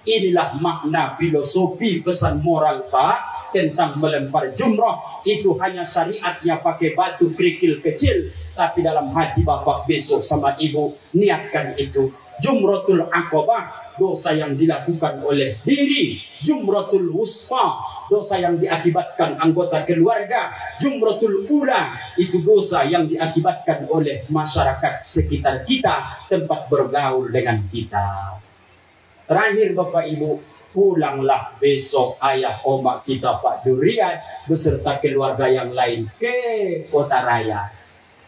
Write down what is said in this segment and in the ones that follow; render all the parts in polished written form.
Inilah makna filosofi pesan moral Pak tentang melempar jumrah. Itu hanya syariatnya pakai batu kerikil kecil, tapi dalam hati bapak besok sama ibu niatkan itu. Jumratul Aqabah, dosa yang dilakukan oleh diri. Jumratul Wusta, dosa yang diakibatkan anggota keluarga. Jumratul Ula, itu dosa yang diakibatkan oleh masyarakat sekitar kita, tempat bergaul dengan kita. Terakhir Bapak Ibu, pulanglah besok ayah omak kita Pak Durian beserta keluarga yang lain ke Kota Raya.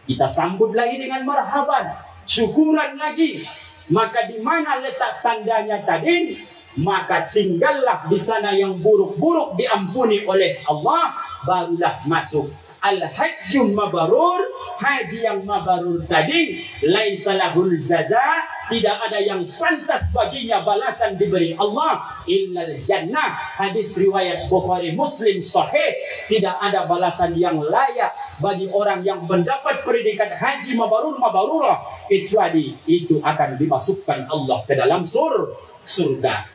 Kita sambut lagi dengan marhaban, syukuran lagi. Maka di mana letak tandanya tadi? Maka tinggallah di sana yang buruk-buruk diampuni oleh Allah, barulah masuk al-hajjul mabrur. Haji yang mabrur tadi laisa lahul jaza, tidak ada yang pantas baginya balasan diberi Allah illal jannah. Hadis riwayat Bukhari Muslim sahih. Tidak ada balasan yang layak bagi orang yang mendapat predikat haji mabrurah kecuali itu akan dimasukkan Allah ke dalam surga.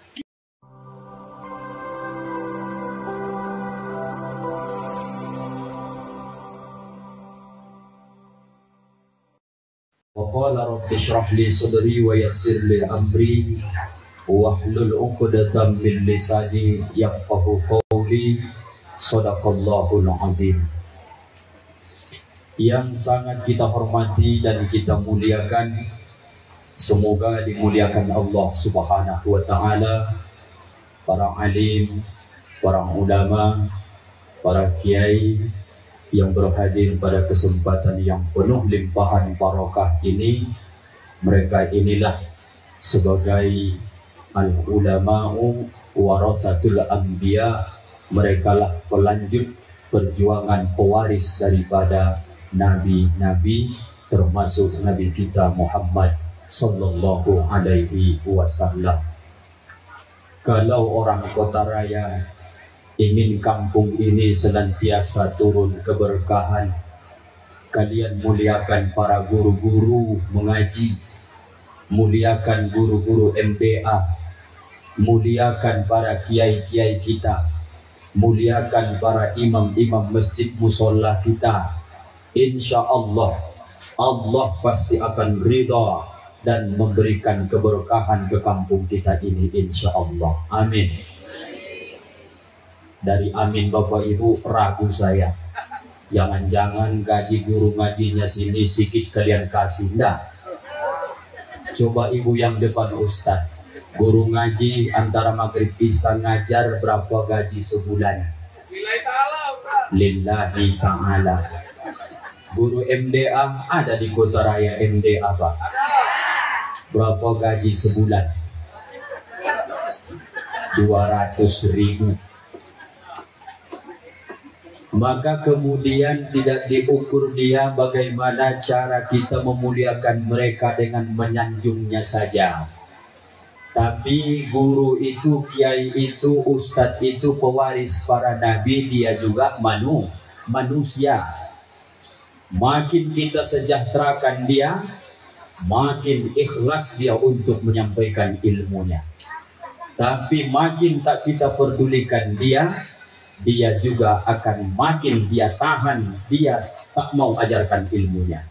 Waqala rabbi shrah li sadri wa yassir li amri wahlul 'uqdatam min lisani yafqahu qawli. Shadaqallahul azim. Yang sangat kita hormati dan kita muliakan, semoga dimuliakan Allah Subhanahu wa taala, para alim, para ulama, para kiai yang berhadir pada kesempatan yang penuh limpahan barokah ini. Mereka inilah sebagai al-ulama'u warasatul anbiya. Mereka lah pelanjut perjuangan pewaris daripada nabi-nabi, termasuk nabi kita Muhammad sallallahu alaihi wasallam. Kalau orang Kota Raya ingin kampung ini senantiasa turun keberkahan, kalian muliakan para guru-guru mengaji, muliakan guru-guru MBA, muliakan para kiai-kiai kita, muliakan para imam-imam masjid musola kita. Insya Allah, Allah pasti akan ridha dan memberikan keberkahan ke kampung kita ini, insya Allah. Amin. Dari amin Bapak Ibu ragu saya, jangan-jangan gaji guru ngajinya sini sikit kalian kasih. Enggak. Coba ibu yang depan Ustaz, guru ngaji antara maghrib isya ngajar berapa gaji sebulan? Lillahi ta'ala. Guru MDA ada di Kota Raya MDA Pak? Berapa gaji sebulan? 200.000. Maka kemudian tidak diukur dia bagaimana cara kita memuliakan mereka dengan menyanjungnya saja. Tapi guru itu, kiai itu, ustadz itu, pewaris para nabi, dia juga manusia. Makin kita sejahterakan dia, makin ikhlas dia untuk menyampaikan ilmunya. Tapi makin tak kita pedulikan dia, dia juga akan makin dia tahan, dia tak mau ajarkan ilmunya.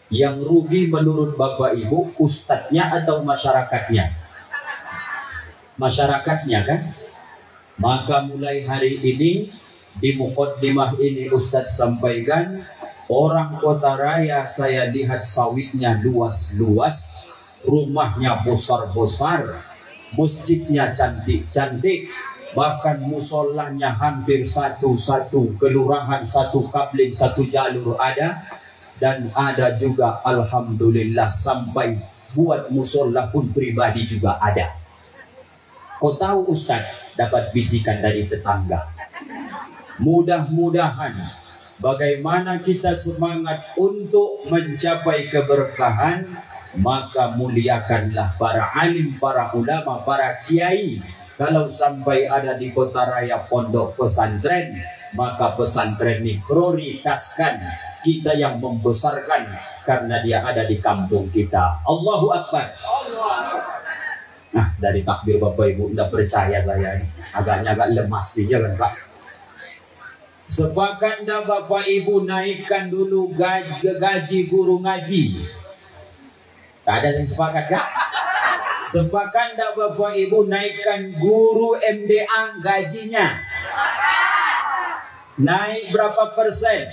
Yang rugi menurut Bapak Ibu, ustadznya atau masyarakatnya? Masyarakatnya kan? Maka mulai hari ini di muqaddimah ini Ustadz sampaikan, orang Kota Raya saya lihat sawitnya luas-luas, rumahnya besar-besar, masjidnya cantik-cantik, bahkan musolanya hampir satu-satu kelurahan, satu kapling, satu jalur ada. Dan ada juga alhamdulillah sampai buat musola pun pribadi juga ada. Kau tahu Ustaz, dapat bisikan dari tetangga. Mudah-mudahan bagaimana kita semangat untuk mencapai keberkahan, maka muliakanlah para alim, para ulama, para kiai. Kalau sampai ada di Kota Raya pondok pesantren, maka pesantren ini prioritaskan, kita yang membesarkan karena dia ada di kampung kita. Allahu Akbar. Nah, dari takbir Bapak Ibu, tidak percaya saya ini. Agak lemas di jalan Pak. Sepakat dah Bapak Ibu naikkan dulu gaji guru ngaji? Tak ada yang sepakat kan? Sepakat dah Bapak Ibu naikkan guru MDA gajinya? Naik berapa persen?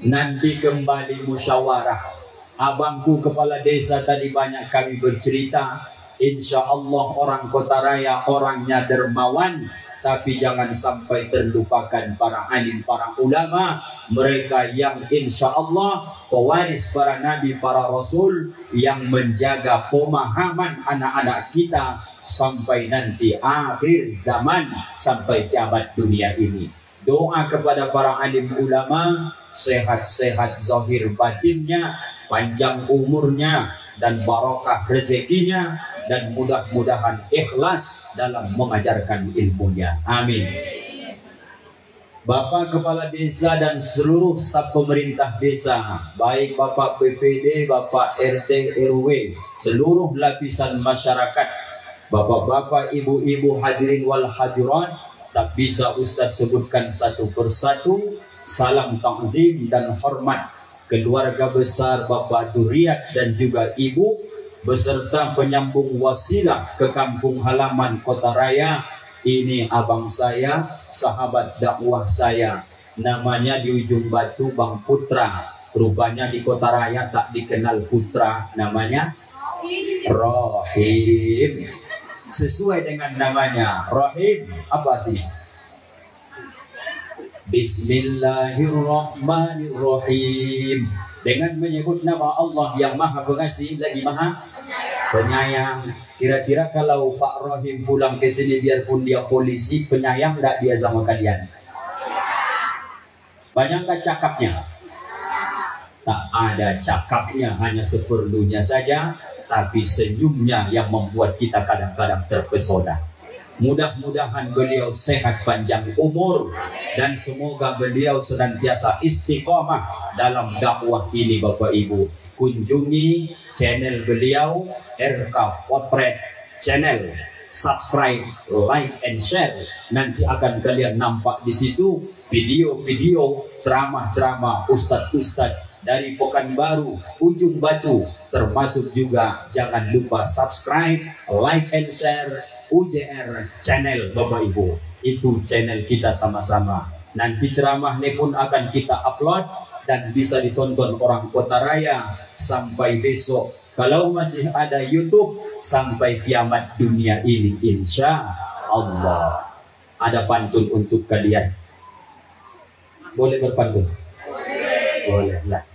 Nanti kembali musyawarah. Abangku kepala desa tadi banyak kami bercerita. Insya Allah orang Kota Raya orangnya dermawan, tapi jangan sampai terlupakan para alim, para ulama, mereka yang insya Allah pewaris para nabi, para rasul, yang menjaga pemahaman anak-anak kita sampai nanti akhir zaman, sampai kiamat dunia ini. Doa kepada para alim ulama, sehat-sehat zahir batinnya, panjang umurnya, dan barokah rezekinya, dan mudah-mudahan ikhlas dalam mengajarkan ilmunya. Amin. Bapak Kepala Desa dan seluruh staf pemerintah desa, baik Bapak BPD, Bapak RT RW, seluruh lapisan masyarakat, Bapak-bapak, ibu-ibu hadirin wal hadirat, tak bisa Ustadz sebutkan satu persatu. Salam takzim dan hormat keluarga besar Bapak Duriat dan juga Ibu, beserta penyambung wasilah ke kampung halaman Kota Raya. Ini abang saya, sahabat dakwah saya, namanya di ujung batu Bang Putra. Rupanya di Kota Raya tak dikenal Putra, namanya Rohim. Sesuai dengan namanya Rohim, apa artinya? Bismillahirrahmanirrahim. Dengan menyebut nama Allah yang Maha Pengasih lagi Maha Penyayang. Kira-kira kalau Pak Rohim pulang ke sini, biarpun dia polisi, penyayang enggak dia sama kalian? Banyak tak cakapnya? Tak ada cakapnya, hanya seperlunya saja. Tapi senyumnya yang membuat kita kadang-kadang terpesona. Mudah-mudahan beliau sehat panjang umur, dan semoga beliau senantiasa istiqomah dalam dakwah ini. Bapak Ibu, kunjungi channel beliau, RK Potret Channel, subscribe, like, and share. Nanti akan kalian nampak di situ video-video ceramah-ceramah ustadz-ustadz dari Pekanbaru, Ujung Batu, termasuk juga jangan lupa subscribe, like, and share UJR Channel. Bapak Ibu, itu channel kita sama-sama. Nanti ceramah ini pun akan kita upload dan bisa ditonton orang Kota Raya sampai besok. Kalau masih ada YouTube, sampai kiamat dunia ini, insya Allah. Ada pantun untuk kalian. Boleh berpantun? Boleh lah.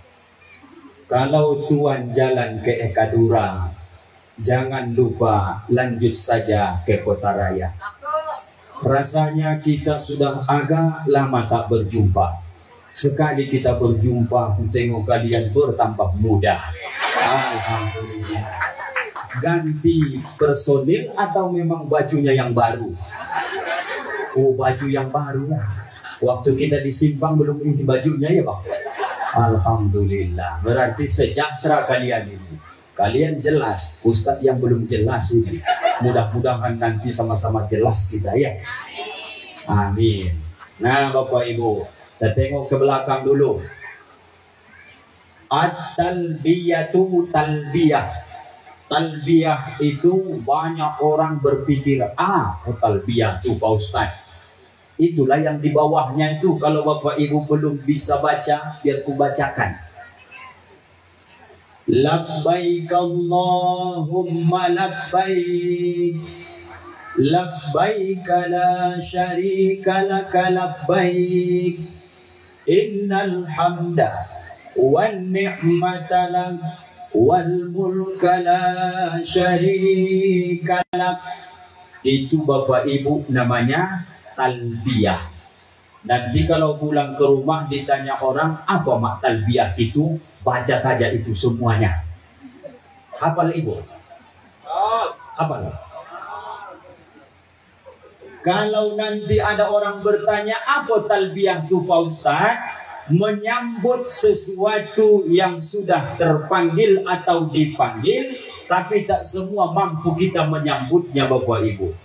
Kalau tuan jalan ke Ekadura, jangan lupa lanjut saja ke Kota Raya. Rasanya kita sudah agak lama tak berjumpa. Sekali kita berjumpa, tengok kalian bertambah muda. Alhamdulillah. Ganti personil atau memang bajunya yang baru? Oh, baju yang baru ya. Waktu kita di Simpang belum ini bajunya ya Bang. Alhamdulillah. Berarti sejahtera kalian ini. Kalian jelas, Ustadz yang belum jelas ini. Mudah-mudahan nanti sama-sama jelas kita ya. Amin. Nah Bapak Ibu, kita tengok ke belakang dulu. At-talbiyatu talbiyah. Talbiyah itu banyak orang berpikir, talbiyah itu Pak Ustadz. Itulah yang di bawahnya itu. Kalau Bapak Ibu belum bisa baca, biar ku bacakan. Labbaik Allahumma labbaik, labbaik la syarika laka labbaik, innal hamda wan ni'mata lak wal mulka la syarika lak. Itu Bapak Ibu namanya talbiyah. Dan jikalau pulang ke rumah ditanya orang apa mak talbiyah itu, baca saja itu semuanya. Hafal Ibu? Hafal. Kalau nanti ada orang bertanya apa talbiyah itu Pak Ustaz, menyambut sesuatu yang sudah terpanggil atau dipanggil, tapi tak semua mampu kita menyambutnya Bapak Ibu.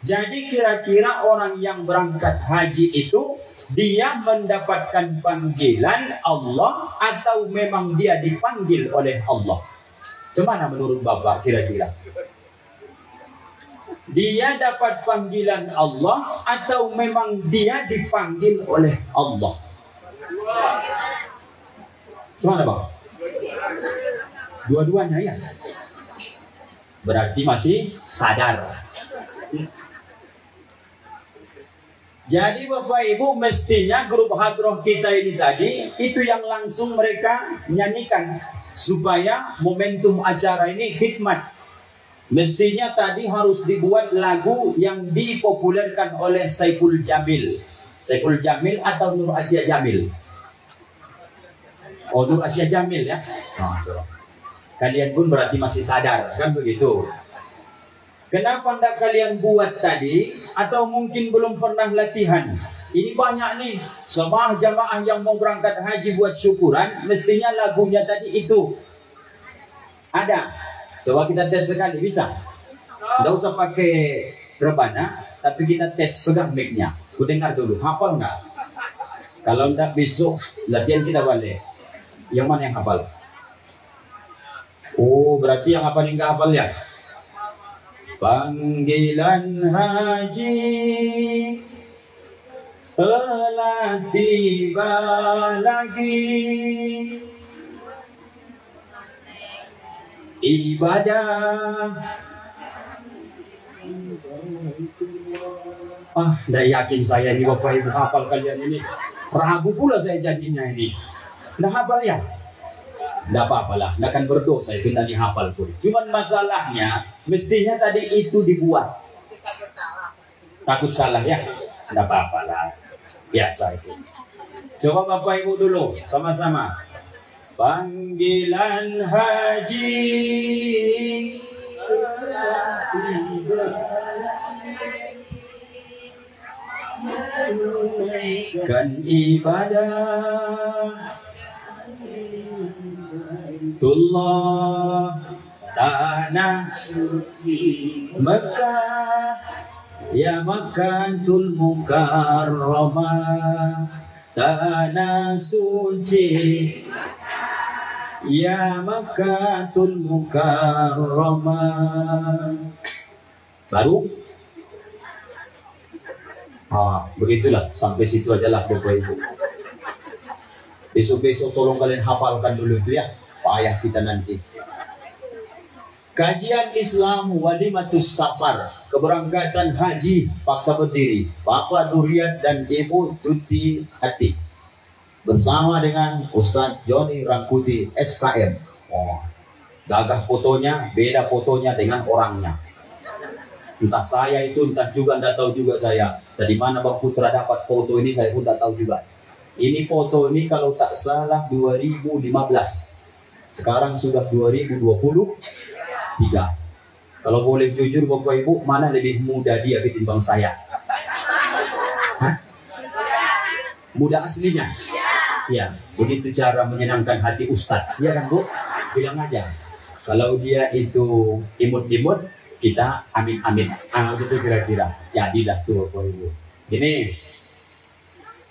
Jadi kira-kira orang yang berangkat haji itu, dia mendapatkan panggilan Allah atau memang dia dipanggil oleh Allah? Gimana menurut Bapak kira-kira? Dia dapat panggilan Allah atau memang dia dipanggil oleh Allah? Gimana Bang? Dua-duanya ya? Berarti masih sadar. Jadi Bapak Ibu, mestinya grup hadroh kita ini tadi, itu yang langsung mereka nyanyikan. Supaya momentum acara ini khidmat. Mestinya tadi harus dibuat lagu yang dipopulerkan oleh Saiful Jamil. Saiful Jamil atau Nur Asia Jamil? Oh, Nur Asia Jamil ya. Kalian pun berarti masih sadar, kan begitu? Kenapa tidak kalian buat tadi? Atau mungkin belum pernah latihan? Ini banyak nih jamaah yang mau berangkat haji buat syukuran, mestinya lagunya tadi itu ada. Coba kita tes sekali, bisa? Tidak usah pakai rebana, tapi kita tes pegang mic-nya. Ku dengar dulu, hafal nggak? Kalau tidak besok latihan kita balik. Yang mana yang hafal? Oh, berarti yang hafal nggak hafal ya? Panggilan haji telah tiba lagi, ibadah. Tidak yakin saya ini Bapak Ibu hafal kalian ini. Ragu pula saya jadinya ini. Tidak hafal ya? Tidak apa-apa lah, tidak akan berdosa itu tidak dihafal pun. Cuman masalahnya, mestinya tadi itu dibuat. Takut salah ya? Tidak apa-apa lah, biasa itu. Coba Bapak Ibu dulu, sama-sama. Panggilan haji kan ibadah Tullah tanah suci Mekah, ya Mekkatul Mukarramah, tanah suci ya Mekkatul Mukarramah. Baru begitulah, sampai situ aja lah Bapak Ibu. Besok-besok tolong kalian hafalkan dulu itu ya, payah kita nanti. Kajian Islam Walimatus Safar, keberangkatan haji, paksa berdiri, Bapak Duriat dan Ibu Tuti Ati bersama dengan Ustadz Joni Rangkuti SKM. Gagah fotonya, beda fotonya dengan orangnya. Entah saya itu, entah juga, entah tahu juga saya. Dari mana Bang Putra dapat foto ini, saya pun tak tahu juga. Ini foto ini kalau tak salah 2015. Sekarang sudah 2023. Kalau boleh jujur Bapak Ibu, mana lebih muda dia ketimbang saya? Hah? Muda aslinya? Ya, begitu cara menyenangkan hati Ustadz. Iya kan Bu? Bilang aja. Kalau dia itu imut-imut, kita amin-amin. Gitu kira-kira. Jadilah tuh Bapak Ibu. Ini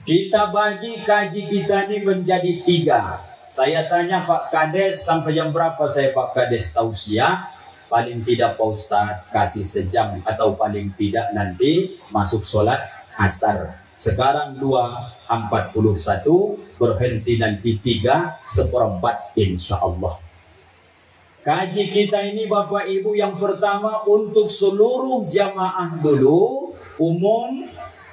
kita bagi kaji kita ini menjadi 3. Saya tanya Pak Kades sampai jam berapa saya Pak Kades tausiah. Paling tidak Pak Ustadz kasih sejam atau paling tidak nanti masuk sholat asar. Sekarang 2.41, berhenti nanti 3:15 insya Allah. Kaji kita ini Bapak Ibu yang pertama untuk seluruh jamaah dulu, umum,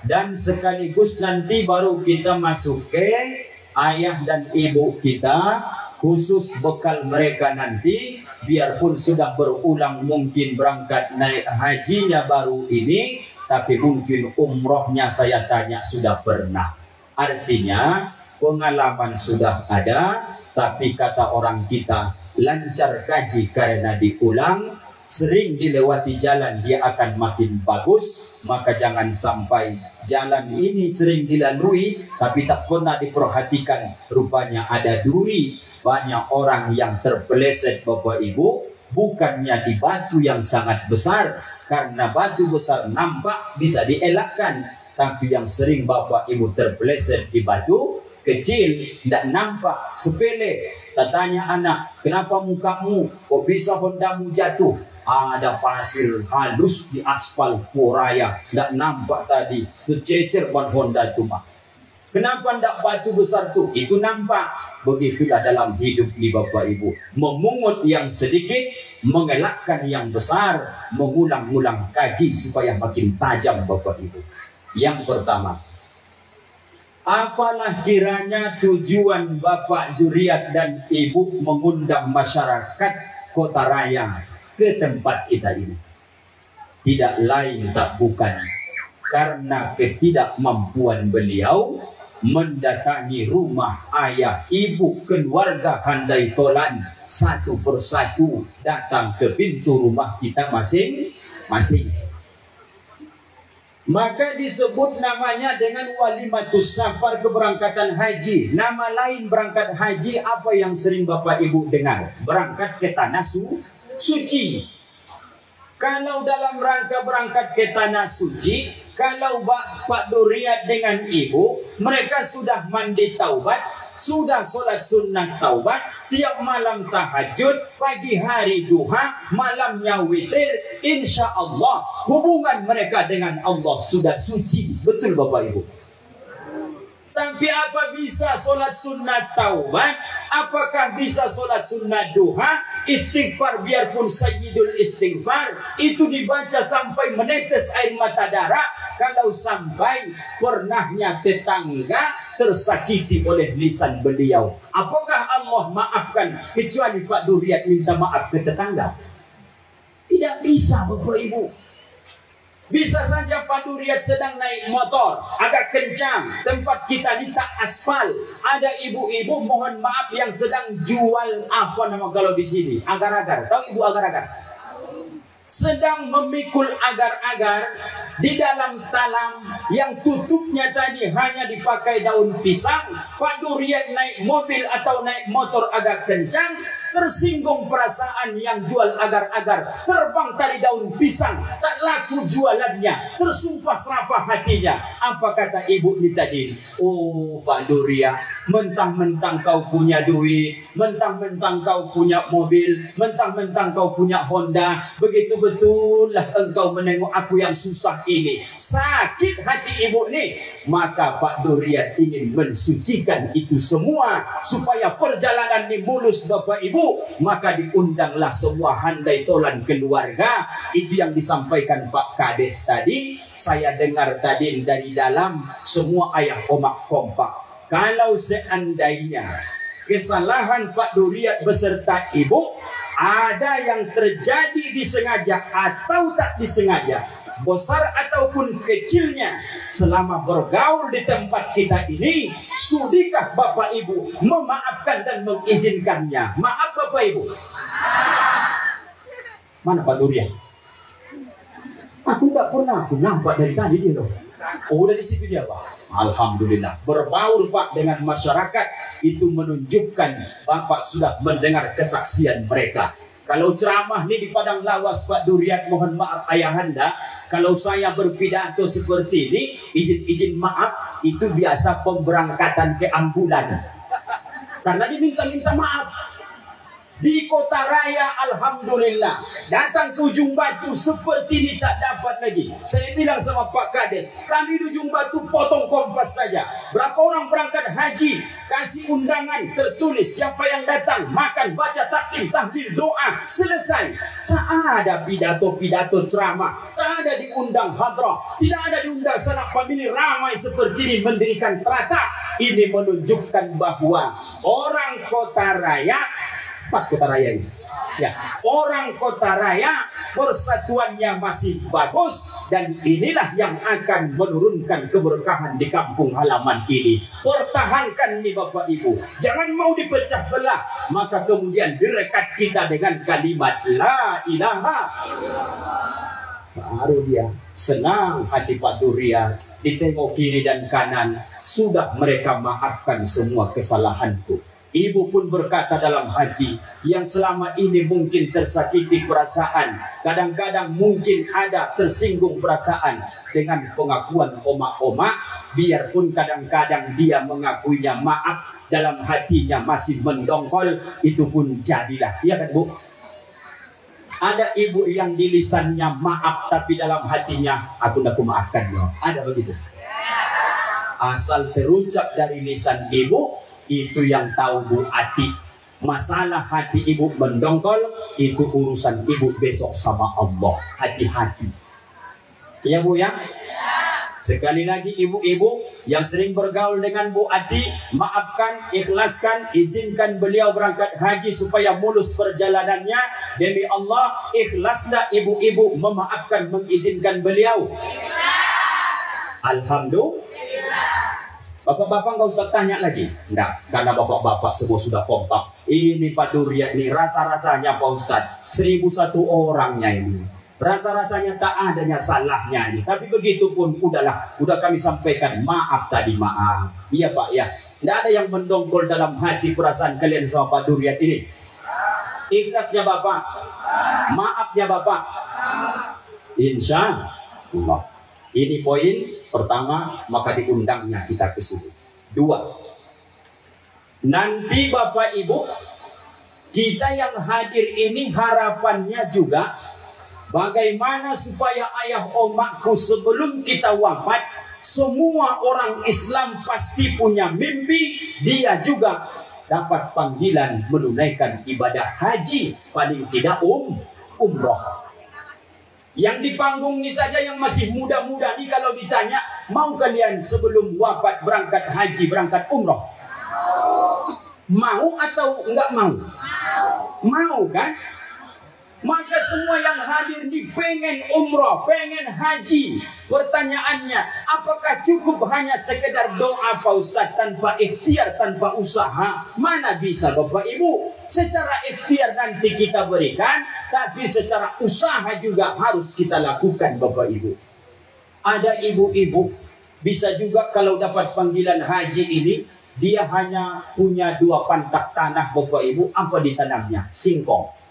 dan sekaligus nanti baru kita masuk ke ayah dan ibu kita, khusus bekal mereka nanti, biarpun sudah berulang mungkin berangkat naik hajinya baru ini, tapi mungkin umrohnya saya tanya sudah pernah. Artinya pengalaman sudah ada, tapi kata orang kita lancar kaji karena diulang, sering dilewati jalan dia akan makin bagus. Maka jangan sampai jalan ini sering dilalui tapi tak pernah diperhatikan, rupanya ada duri. Banyak orang yang terbeleset Bapak Ibu, bukannya di batu yang sangat besar, karena batu besar nampak bisa dielakkan, tapi yang sering Bapak Ibu terbeleset di batu kecil, tidak nampak, sepele. Tanya anak, kenapa mukamu kok bisa Hondamu jatuh? Ada pasir halus di aspal raya, tidak nampak tadi, tercecer ban Honda itu mah. Kenapa tidak batu besar tuh? Itu nampak. Begitulah dalam hidup nih Bapak Ibu. Memungut yang sedikit, mengelakkan yang besar, mengulang-ulang kaji supaya makin tajam Bapak Ibu. Yang pertama, apalah kiranya tujuan Bapak Zuriat dan Ibu mengundang masyarakat Kota Raya ke tempat kita ini? Tidak lain tak bukan karena ketidakmampuan beliau mendatangi rumah ayah, ibu, keluarga handai tolan satu persatu datang ke pintu rumah kita masing-masing. Maka disebut namanya dengan walimatus safar, keberangkatan haji. Nama lain berangkat haji apa yang sering Bapak Ibu dengar? Berangkat ke tanah suci. Kalau dalam rangka berangkat ke tanah suci, kalau Pak Duriat dengan Ibu, mereka sudah mandi taubat, sudah sholat sunnah taubat, tiap malam tahajud, pagi hari duha, malamnya witir, insya Allah hubungan mereka dengan Allah sudah suci. Betul Bapak Ibu? Tapi apa bisa sholat sunnah taubat? Apakah bisa sholat sunnah duha? Istighfar biarpun sayyidul istighfar itu dibaca sampai menetes air mata darah. Kalau sampai pernahnya tetangga tersakiti oleh lisan beliau, apakah Allah maafkan kecuali Pak Duriat minta maaf ke tetangga? Tidak bisa Bapak Ibu. Bisa saja Pak Duriat sedang naik motor agak kencang, tempat kita di tak aspal, ada ibu-ibu mohon maaf yang sedang jual apa nama kalau di sini agar-agar. Tahu ibu agar-agar? Sedang memikul agar-agar di dalam talam yang tutupnya tadi hanya dipakai daun pisang. Pak Duriat naik mobil atau naik motor agak kencang, tersinggung perasaan yang jual agar-agar, terbang tadi daun pisang, tak laku jualannya, tersumpah serapah hatinya. Apa kata ibu ini tadi? Oh Pak Duriat, mentang-mentang kau punya duit, mentang-mentang kau punya mobil, mentang-mentang kau punya Honda, begitu betul lah engkau menengok aku yang susah ini. Sakit hati ibu ini. Maka Pak Duriat ingin mensucikan itu semua supaya perjalanan ini mulus Bapak Ibu. Maka diundanglah semua handai tolan keluarga. Itu yang disampaikan Pak Kades tadi. Saya dengar tadi dari dalam semua ayah omak kompak. Kalau seandainya kesalahan Pak Duriat beserta ibu ada yang terjadi disengaja atau tak disengaja, besar ataupun kecilnya, selama bergaul di tempat kita ini, sudikah Bapak Ibu memaafkan dan mengizinkannya? Maaf Bapak Ibu. Mana Pak Duriat? Aku tidak pernah, aku nampak dari tadi dia loh. Oh dari situ dia Pak. Alhamdulillah. Berbaur Pak dengan masyarakat itu menunjukkan Bapak sudah mendengar kesaksian mereka. Kalau ceramah ini di Padang Lawas Pak Duriat, mohon maaf ayahanda, kalau saya berpidato seperti ini, izin maaf, itu biasa pemberangkatan ke ambulan. Karena diminta-minta maaf. Di Kota Raya Alhamdulillah, datang ke Ujung Batu seperti ini tak dapat lagi. Saya bilang sama Pak Kades, kami di Ujung Batu potong kompas saja. Berapa orang berangkat haji, kasih undangan tertulis siapa yang datang, makan, baca taklim, tahlil, doa, selesai. Tak ada pidato-pidato ceramah, tak ada diundang hadrah, tidak ada diundang sanak famili ramai seperti ini mendirikan teratak. Ini menunjukkan bahwa orang Kota Raya, pas Kota Raya ini, ya, orang Kota Raya persatuannya masih bagus, dan inilah yang akan menurunkan keberkahan di kampung halaman ini. Pertahankan nih Bapak Ibu, jangan mau dipecah belah. Maka kemudian direkat kita dengan kalimat la ilaha, baru dia senang hati Pak Durian. Ditengok kiri dan kanan, sudah mereka maafkan semua kesalahanku. Ibu pun berkata dalam hati, yang selama ini mungkin tersakiti perasaan, kadang-kadang mungkin ada tersinggung perasaan, dengan pengakuan oma-oma, biarpun kadang-kadang dia mengakuinya maaf, dalam hatinya masih mendongkol, itu pun jadilah. Ya kan Bu? Ada ibu yang di lisannya maaf, tapi dalam hatinya aku maafkan ya. Ada begitu? Asal terucap dari lisan ibu, itu yang tahu Bu Ati. Masalah hati ibu mendongkol, itu urusan ibu besok sama Allah. Hati-hati. Ya Bu ya? Sekali lagi ibu-ibu yang sering bergaul dengan Bu Ati, maafkan, ikhlaskan, izinkan beliau berangkat haji supaya mulus perjalanannya. Demi Allah, ikhlaslah ibu-ibu memaafkan, mengizinkan beliau. Alhamdulillah. Bapak-bapak nggak usah tanya lagi. Enggak, karena bapak-bapak semua sudah kompak. Ini Pak Durian ini rasa-rasanya Pak Ustadz 1001 orangnya ini. Rasa-rasanya tak adanya salahnya ini. Tapi begitu pun udahlah, udah kami sampaikan maaf tadi, maaf. Iya Pak ya. Enggak ada yang mendongkol dalam hati perasaan kalian sama Pak Durian ini. Ikhlasnya Bapak, maafnya Bapak. Insya Allah. Ini poin pertama, maka diundangnya kita ke sini. 2. Nanti Bapak Ibu, kita yang hadir ini harapannya juga bagaimana supaya ayah omakku sebelum kita wafat, semua orang Islam pasti punya mimpi, dia juga dapat panggilan menunaikan ibadah haji, paling tidak umroh. Yang di panggung ini saja yang masih muda-muda nih, kalau ditanya, mau kalian sebelum wafat berangkat haji, berangkat umroh? Mau atau enggak mau? Mau kan? Maka semua yang hadir ini pengen umroh, pengen haji. Pertanyaannya, apakah cukup hanya sekedar doa Pak Ustadz tanpa ikhtiar, tanpa usaha? Mana bisa Bapak Ibu? Secara ikhtiar nanti kita berikan, tapi secara usaha juga harus kita lakukan Bapak Ibu. Ada ibu-ibu, bisa juga kalau dapat panggilan haji ini, dia hanya punya 2 pantak tanah Bapak Ibu. Apa ditanamnya? Singkong.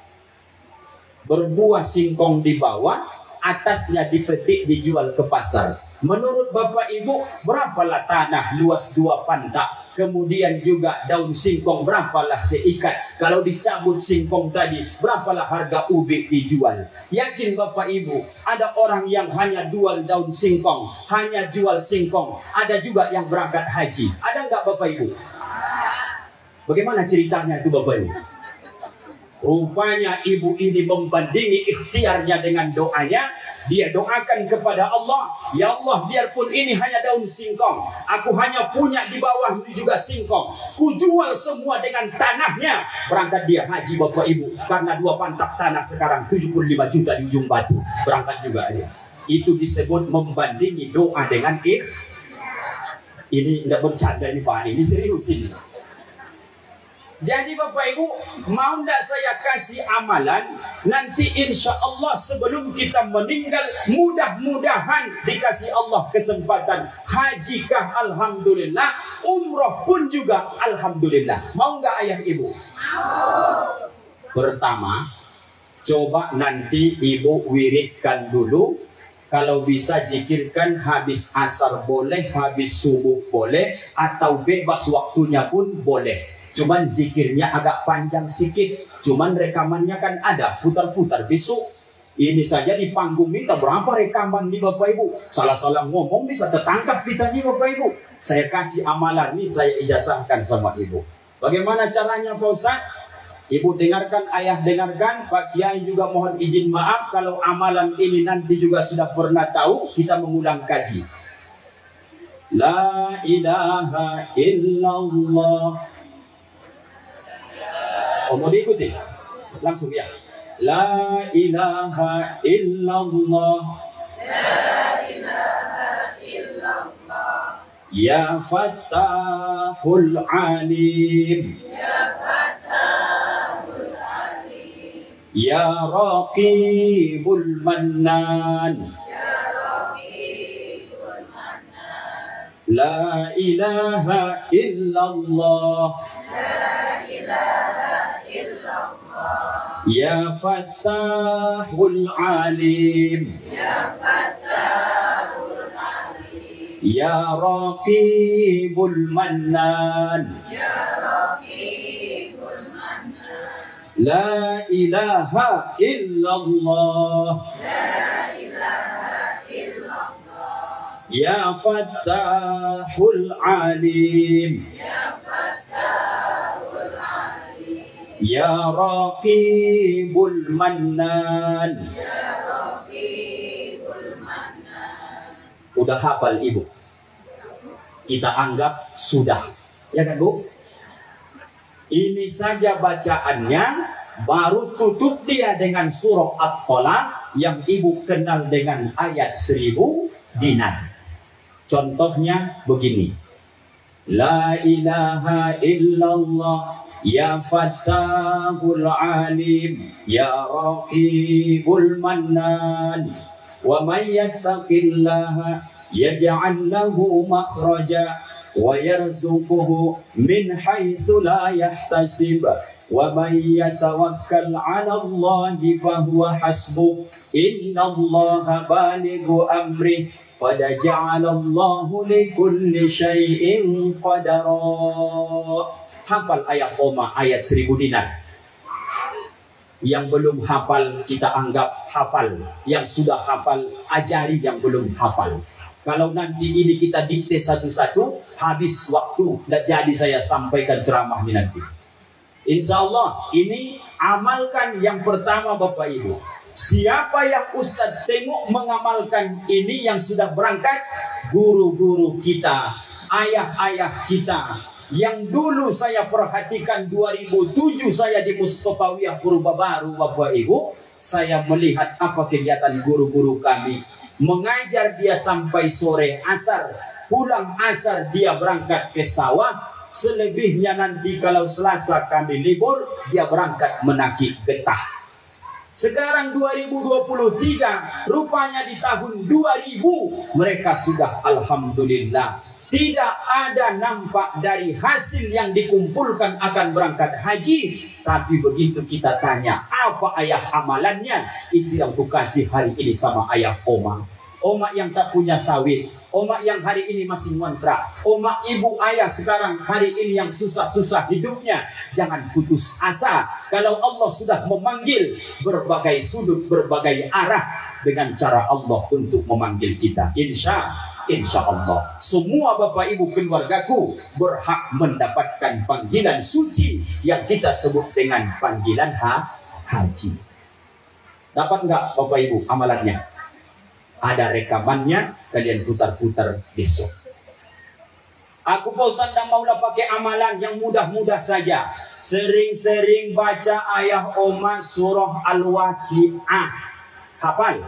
Berbuah singkong di bawah, atasnya dipetik dijual ke pasar. Menurut Bapak Ibu, berapalah tanah luas 2 pantak? Kemudian juga daun singkong berapalah seikat? Kalau dicabut singkong tadi, berapalah harga ubi dijual? Yakin Bapak Ibu, ada orang yang hanya jual daun singkong, hanya jual singkong. Ada juga yang berangkat haji. Ada nggak Bapak Ibu? Bagaimana ceritanya itu Bapak Ibu? Rupanya ibu ini membandingi ikhtiarnya dengan doanya. Dia doakan kepada Allah, ya Allah, biarpun ini hanya daun singkong, aku hanya punya di bawah ini juga singkong, ku jual semua dengan tanahnya. Berangkat dia haji Bapak Ibu, karena 2 pantak tanah sekarang 75 juta di ujung batu. Berangkat juga dia. Itu disebut membandingi doa dengan Ini tidak bercanda ini Pak, ini serius ini. Jadi Bapak Ibu, mau tidak saya kasih amalan, nanti insya Allah sebelum kita meninggal, mudah-mudahan dikasih Allah kesempatan hajikah Alhamdulillah, umroh pun juga Alhamdulillah. Mau nggak ayah ibu? Pertama, coba nanti ibu wiridkan dulu. Kalau bisa zikirkan habis asar boleh, habis subuh boleh, atau bebas waktunya pun boleh. Cuman zikirnya agak panjang sedikit. Cuman rekamannya kan ada, putar-putar. Besok ini saja di panggung minta berapa rekaman nih Bapak Ibu. Salah-salah ngomong bisa tertangkap kita nih Bapak Ibu. Saya kasih amalan nih, saya ijazahkan sama Ibu. Bagaimana caranya Pak Ustaz? Ibu dengarkan, ayah dengarkan, Pak Kiai juga mohon izin maaf kalau amalan ini nanti juga sudah pernah tahu, kita mengulang kaji. La ilaha illallah. Oh, mau diikuti? Langsung ya. La ilaha illallah. Ya Fattahul Alim. Ya Raqibul Mannan. La ilaha illallah. Ya Fattahul Alim. Ya Raqibul Mannan. La ilaha illallah. Ya Fattahul Alim. Ya Raqibul Mannan. Udah hafal ibu? Kita anggap sudah, ya kan Bu? Ini saja bacaannya, baru tutup dia dengan surah At-Talaq yang ibu kenal dengan ayat 1000 dinar. Contohnya begini. La ilaha illallah. Ya Fattahul Alim. Ya Raqibul Mannan. Wa man yattaqillaha yaj'al lahu makhraja wa yarzuquhu min haitsu la yahtasib. Wa man yatawakkal 'ala Allahi fa huwa hasbuh. Innallaha balighu amri. Qad ja'alallahu likulli syai'in qadara. Hafal ayat Oma, ayat 1000 dinar. Yang belum hafal kita anggap hafal. Yang sudah hafal ajari yang belum hafal. Kalau nanti ini kita dikte satu-satu, habis waktu. Dan jadi saya sampaikan ceramah ini nanti. Insya Allah ini amalkan yang pertama Bapak Ibu. Siapa yang Ustadz tengok mengamalkan ini yang sudah berangkat? Guru-guru kita, ayah-ayah kita. Yang dulu saya perhatikan 2007 saya di Mustofawiyah Purba Baru Bapak Ibu. Saya melihat apa kegiatan guru-guru kami. Mengajar dia sampai sore asar. Pulang asar dia berangkat ke sawah. Selebihnya nanti kalau Selasa kami libur, dia berangkat menagih getah. Sekarang 2023, rupanya di tahun 2000 mereka sudah alhamdulillah tidak ada nampak dari hasil yang dikumpulkan akan berangkat haji. Tapi begitu kita tanya, apa ayah amalannya? Itu yang ku kasih hari ini sama ayah Oma. Oma yang tak punya sawit, Oma yang hari ini masih ngontrak, Oma ibu ayah sekarang hari ini yang susah-susah hidupnya. Jangan putus asa. Kalau Allah sudah memanggil berbagai sudut, berbagai arah, dengan cara Allah untuk memanggil kita. Insya Allah semua Bapak Ibu keluargaku berhak mendapatkan panggilan suci yang kita sebut dengan panggilan haji. Dapat nggak Bapak Ibu amalannya? Ada rekamannya, kalian putar-putar besok. Aku Pak Ustaz dan maulah pakai amalan yang mudah-mudah saja. Sering-sering baca ayat Oma surah Al-Waqi'ah. Hafal?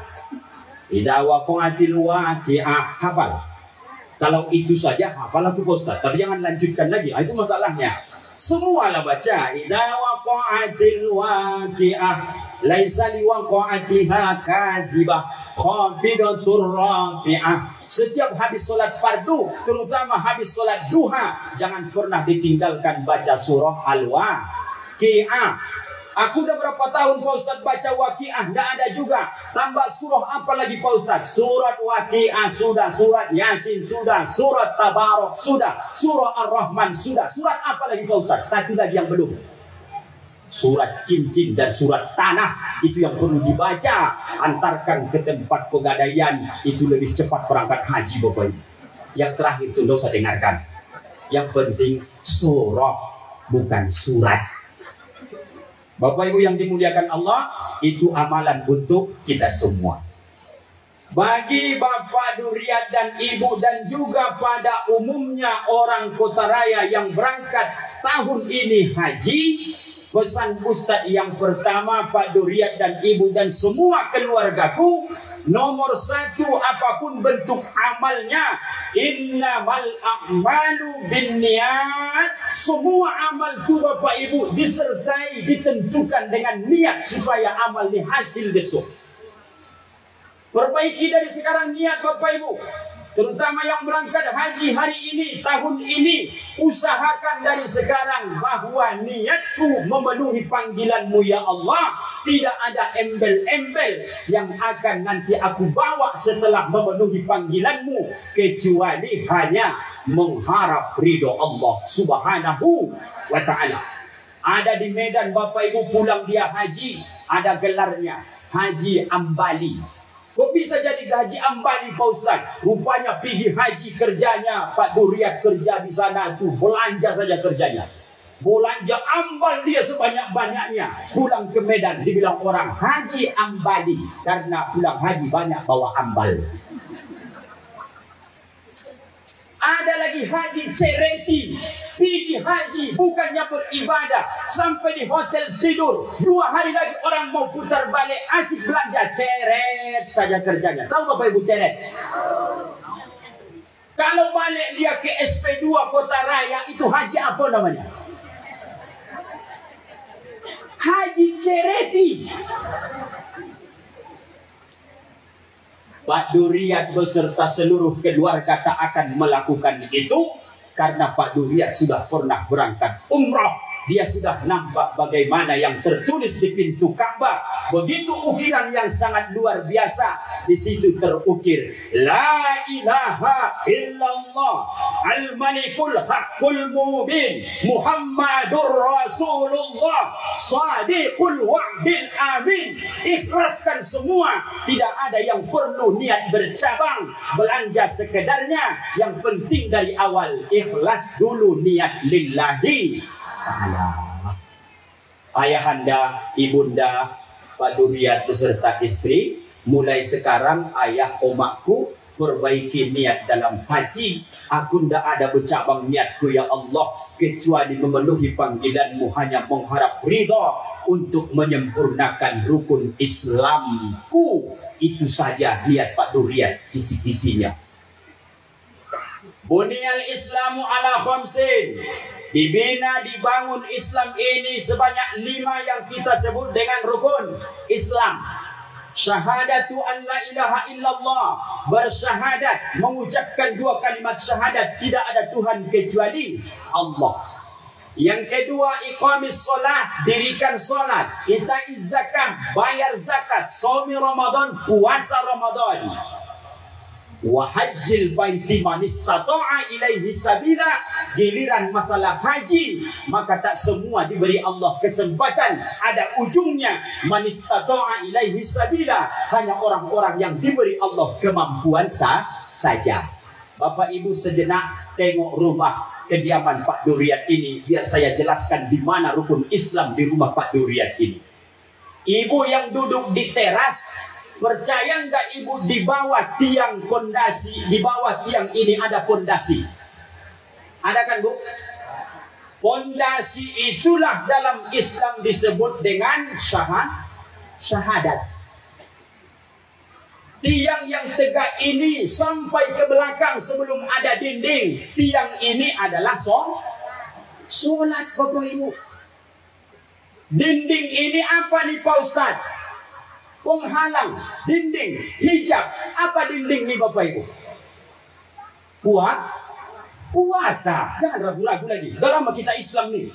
Idza waqa'atil waqi'ah. Hafal? Kalau itu saja hafal aku Pak Ustaz. Tapi jangan lanjutkan lagi. Itu masalahnya. Semualah baca. Idza waqa'atil waqi'ah. Laisa liwaqa'atiha kadzibah. Khafidatur rafi'ah. Setiap habis solat fardu, terutama habis solat duha, jangan pernah ditinggalkan baca surah Al-Waqi'ah. Aku udah berapa tahun Pak Ustaz baca Waqi'ah, enggak ada juga. Tambah surah apa lagi Pak Ustaz? Surat Waqi'ah sudah, surat Yasin sudah, surat Tabarok sudah, surah Ar-Rahman sudah. Surat apa lagi Pak Ustaz? Satu lagi yang belum. Surat cincin dan surat tanah itu yang perlu dibaca. Antarkan ke tempat pegadaian, itu lebih cepat berangkat haji Bapak Ibu. Yang terakhir itu tidak usah dengarkan. Yang penting surah bukan surat. Bapak Ibu yang dimuliakan Allah, itu amalan untuk kita semua. Bagi Bapak Duriat dan Ibu dan juga pada umumnya orang Kota Raya yang berangkat tahun ini haji, pesan Ustaz yang pertama, Pak Duriat dan Ibu dan semua keluargaku, nomor satu, apapun bentuk amalnya, innamal a'malu binniyat. Semua amal itu Bapak Ibu disertai, ditentukan dengan niat supaya amal ini hasil besok. Perbaiki dari sekarang niat Bapak Ibu. Terutama yang berangkat haji hari ini, tahun ini, usahakan dari sekarang bahwa niatku memenuhi panggilanmu ya Allah. Tidak ada embel-embel yang akan nanti aku bawa setelah memenuhi panggilanmu, kecuali hanya mengharap ridho Allah subhanahu wa ta'ala. Ada di Medan Bapak Ibu pulang dia haji, ada gelarnya Haji Ambali. Kok bisa jadi Haji Ambali Pak Ustaz? Rupanya pergi haji kerjanya Pak Duriat, kerja di sana tuh belanja saja kerjanya. Belanja ambal dia sebanyak-banyaknya. Pulang ke Medan dibilang orang Haji Ambali karena pulang haji banyak bawa ambal. Ada lagi Haji Cereti, pergi haji bukannya beribadah, sampai di hotel tidur. 2 hari lagi orang mau putar balik, asik belanja, ceret saja kerjanya. Tahu Bapak Ibu ceret? Kalau balik dia ke SP2 Kota Raya, itu haji apa namanya? Haji Cereti. Pak Duriat beserta seluruh keluarga tak akan melakukan itu karena Pak Duriat sudah pernah berangkat umrah. Dia sudah nampak bagaimana yang tertulis di pintu Ka'bah. Begitu ukiran yang sangat luar biasa. Di situ terukir, La ilaha illallah al-malikul haqqul mubin Muhammadur Rasulullah sadiqul wa'dil amin. Ikhlaskan semua. Tidak ada yang perlu niat bercabang. Belanja sekedarnya. Yang penting dari awal, ikhlas dulu niat lillahi. Ayahanda, ibunda, Pak Duriat beserta istri, mulai sekarang ayah omakku perbaiki niat dalam hati. Aku tidak ada bercabang niatku ya Allah, kecuali memenuhi panggilanmu, hanya mengharap ridha untuk menyempurnakan rukun Islamku. Itu saja niat Pak Duriat, kisi-kisinya. Buniyal Islamu ala khamsin. Dibina, dibangun Islam ini sebanyak 5 yang kita sebut dengan rukun Islam. Syahadatu an la ilaha illallah, bersyahadat, mengucapkan 2 kalimat syahadat, tidak ada Tuhan kecuali Allah. Yang kedua, iqamis solat, dirikan solat, itaiz zakat, bayar zakat, shaumi Ramadan, puasa Ramadan. Wa hajjil baiti man istata'a ilaihi sabila. Giliran masalah haji, maka tak semua diberi Allah kesempatan. Ada ujungnya, man istata'a ilaihi sabila. Hanya orang-orang yang diberi Allah kemampuan saja. Bapak Ibu sejenak tengok rumah kediaman Pak Duriat ini, biar saya jelaskan di mana rukun Islam di rumah Pak Duriat ini. Ibu yang duduk di teras, percaya enggak Ibu, di bawah tiang pondasi, di bawah tiang ini ada pondasi? Ada kan Bu? Pondasi itulah dalam Islam disebut dengan syahadat. Tiang yang tegak ini sampai ke belakang sebelum ada dinding, tiang ini adalah solat Bapak Ibu. Dinding ini apa nih Pak Ustaz? Penghalang, dinding, hijab. Apa dinding nih Bapak Ibu? Puasa. Jangan ragu-ragu lagi. Udah lama kita Islam nih.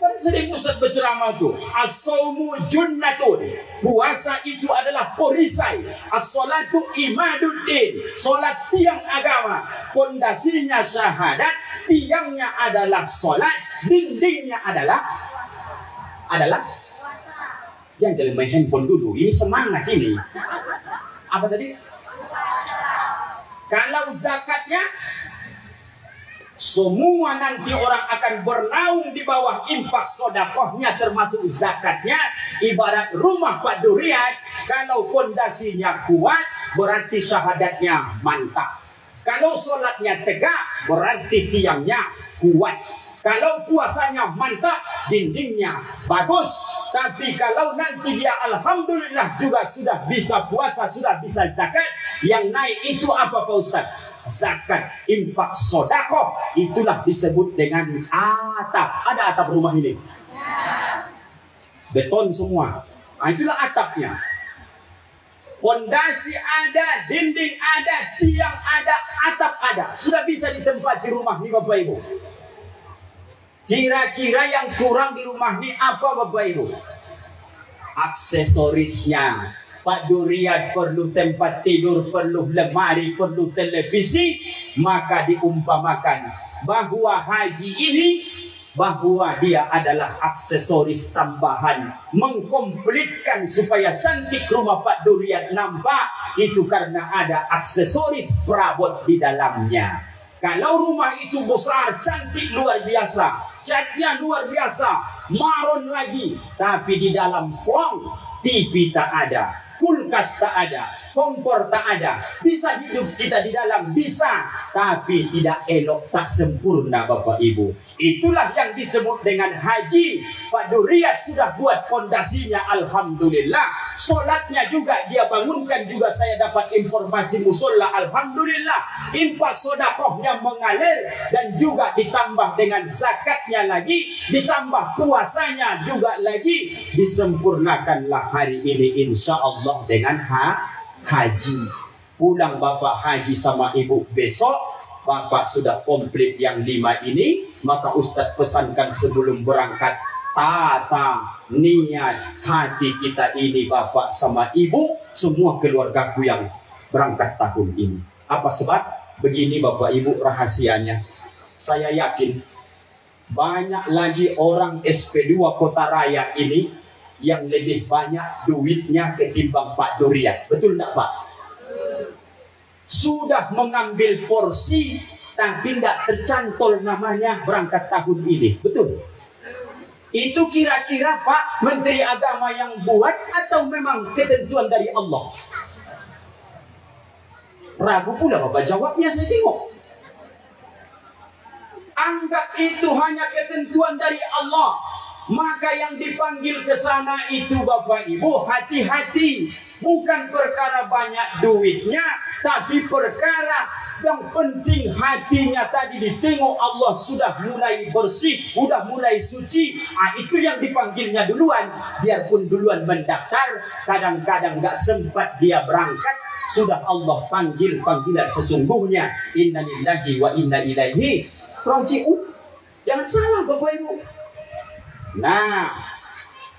Kan sering Ustaz berceramah tuh, as-saumu junnatun. Puasa itu adalah perisai. As-salatu imaduddin. Salat tiang agama. Pondasinya syahadat, tiangnya adalah salat, dindingnya adalah jangan kalian main handphone dulu. Ini semangat ini. Apa tadi? Kalau zakatnya, semua nanti orang akan bernaung di bawah infak sodakohnya, termasuk zakatnya. Ibarat rumah Pak Duriat, kalau pondasinya kuat, berarti syahadatnya mantap. Kalau sholatnya tegak, berarti tiangnya kuat. Kalau puasanya mantap, dindingnya bagus. Tapi kalau nanti dia alhamdulillah juga sudah bisa puasa, sudah bisa zakat, yang naik itu apa Pak Ustaz? Zakat, infak, sodakoh. Itulah disebut dengan atap. Ada atap rumah ini? Beton semua. Nah, itulah atapnya. Pondasi ada, dinding ada, tiang ada, atap ada. Sudah bisa ditempati rumah nih Bapak Ibu. Kira-kira yang kurang di rumah ini apa Bapak Ibu? Aksesorisnya. Pak Duriat perlu tempat tidur, perlu lemari, perlu televisi. Maka diumpamakan bahwa haji ini, bahwa dia adalah aksesoris tambahan. Mengkomplitkan supaya cantik rumah Pak Duriat nampak. Itu karena ada aksesoris perabot di dalamnya. Kalau rumah itu besar, cantik luar biasa, catnya luar biasa, maron lagi, tapi di dalam plong, TV tak ada, kulkas tak ada, kompor tak ada, bisa hidup kita di dalam, bisa, tapi tidak elok, tak sempurna Bapak Ibu. Itulah yang disebut dengan haji. Pak Duriat sudah buat fondasinya, alhamdulillah. Solatnya juga dia bangunkan, juga saya dapat informasi musola, alhamdulillah. Infak sodakohnya mengalir, dan juga ditambah dengan zakatnya lagi, ditambah puasanya juga lagi. Disempurnakanlah hari ini insya Allah dengan haji. Pulang Bapak haji sama Ibu besok, Bapak sudah komplit yang 5 ini, maka Ustadz pesankan sebelum berangkat, tata niat hati kita ini Bapak sama Ibu, semua keluargaku yang berangkat tahun ini. Apa sebab? Begini Bapak Ibu rahasianya. Saya yakin banyak lagi orang SP2 Kota Raya ini yang lebih banyak duitnya ketimbang Pak Duriat. Betul enggak Pak? Sudah mengambil porsi tapi tidak tercantol namanya berangkat tahun ini. Betul? Itu kira-kira Pak Menteri Agama yang buat atau memang ketentuan dari Allah? Ragu pula Bapak jawabnya, saya tengok. Anggap itu hanya ketentuan dari Allah. Maka yang dipanggil ke sana itu Bapak Ibu, hati-hati. Bukan perkara banyak duitnya, tapi perkara yang penting hatinya tadi ditengok Allah sudah mulai bersih, sudah mulai suci. Itu yang dipanggilnya duluan. Biarpun duluan mendaftar, kadang-kadang nggak sempat dia berangkat, sudah Allah panggil panggilan sesungguhnya. Inna lillahi wa inna ilaihi raji'un. Jangan salah Bapak Ibu. Nah,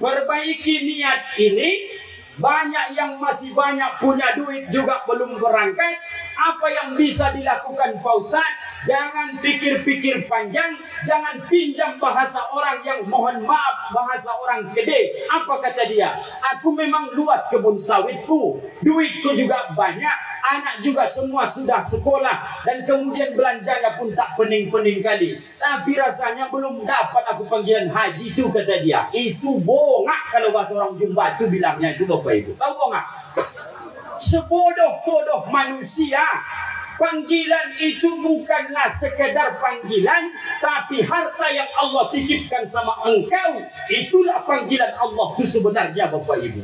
perbaiki niat ini. Banyak yang masih banyak punya duit juga belum berangkat. Apa yang bisa dilakukan Pak Ustaz? Jangan pikir-pikir panjang. Jangan pinjam bahasa orang yang mohon maaf, bahasa orang gede. Apa kata dia? Aku memang luas kebun sawitku, duitku juga banyak, anak juga semua sudah sekolah, dan kemudian belanjanya pun tak pening-pening kali. Tapi rasanya belum dapat aku panggilan haji itu, kata dia. Itu bongak kalau bahasa orang Jumba itu bilangnya itu Bapak Ibu. Tahu bongak? Sebodoh-bodoh manusia. Panggilan itu bukanlah sekedar panggilan, tapi harta yang Allah titipkan sama engkau. Itulah panggilan Allah itu sebenarnya Bapak Ibu.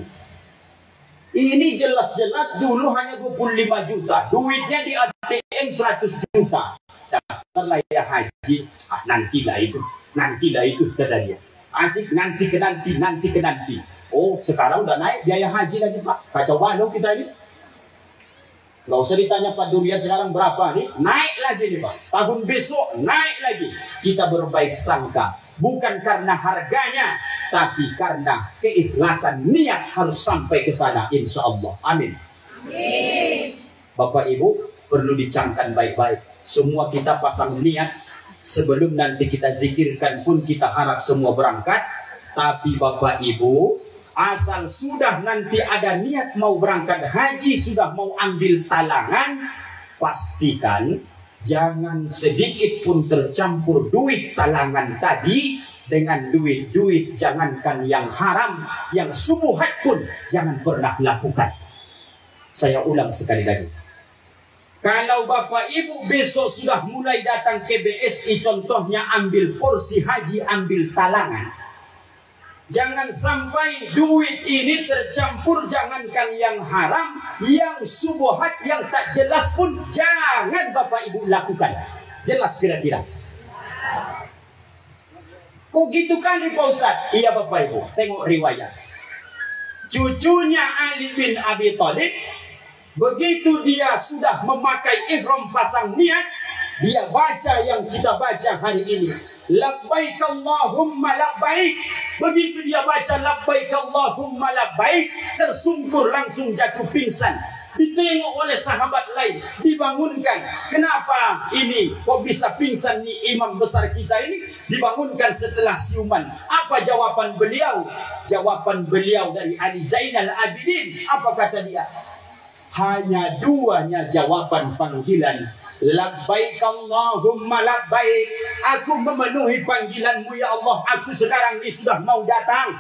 Ini jelas-jelas dulu hanya 25 juta. Duitnya di ATM 100 juta. Daftarlah ya haji. Nantilah itu kata dia. Asik nanti ke nanti. Oh sekarang udah naik biaya haji lagi Pak. Kacau balau kita ini. Nggak usah ditanya Pak Duriat sekarang berapa nih. Naik lagi nih Pak. Tahun besok naik lagi. Kita berbaik sangka. Bukan karena harganya, tapi karena keikhlasan niat harus sampai ke sana insya Allah. Amin. Bapak Ibu perlu dicamkan baik-baik. Semua kita pasang niat. Sebelum nanti kita zikirkan pun kita harap semua berangkat. Tapi Bapak Ibu, asal sudah nanti ada niat mau berangkat haji, sudah mau ambil talangan, pastikan jangan sedikit pun tercampur duit talangan tadi dengan duit-duit, jangankan yang haram, yang subuhat pun jangan pernah lakukan. Saya ulang sekali lagi. Kalau Bapak Ibu besok sudah mulai datang ke BSI, contohnya ambil porsi haji, ambil talangan. Jangan sampai duit ini tercampur, jangankan yang haram, yang subuhat, yang tak jelas pun jangan Bapak Ibu lakukan. Jelas kira-kira? Kok gitu kali Pak Ustaz? Iya Bapak Ibu, tengok riwayat. Cucunya Ali bin Abi Thalib, begitu dia sudah memakai ihram pasang niat, dia baca yang kita baca hari ini. Labbaik Allahumma labbaik. Begitu dia baca labbaik Allahumma labbaik, tersungkur langsung jatuh pingsan. Ditengok oleh sahabat lain, dibangunkan. Kenapa ini kok bisa pingsan nih imam besar kita ini? Dibangunkan setelah siuman. Apa jawaban beliau? Jawaban beliau dari Ali Zainal Abidin. Apa kata dia? Hanya duanya jawaban panggilan. Labbaik Allahumma labbaik. Aku memenuhi panggilanmu ya Allah. Aku sekarang ini sudah mau datang.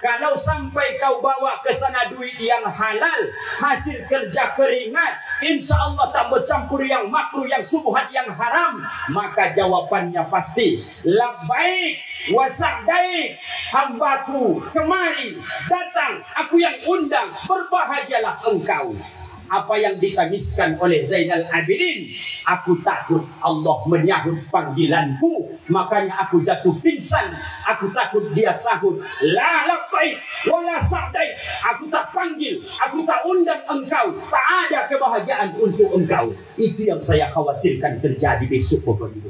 Kalau sampai kau bawa ke sana duit yang halal, hasil kerja keringat, insya Allah tak bercampur yang makruh, yang subuhat, yang haram, maka jawabannya pasti labbaik wa sa'daik. Hambaku kemari, datang, aku yang undang, berbahagialah engkau. Apa yang ditangiskan oleh Zainal Abidin, aku takut Allah menyahut panggilanku, makanya aku jatuh pingsan. Aku takut dia sahut la labbaik wala sa'daik. Aku tak panggil, aku tak undang engkau, tak ada kebahagiaan untuk engkau. Itu yang saya khawatirkan terjadi besok Bapak Ibu.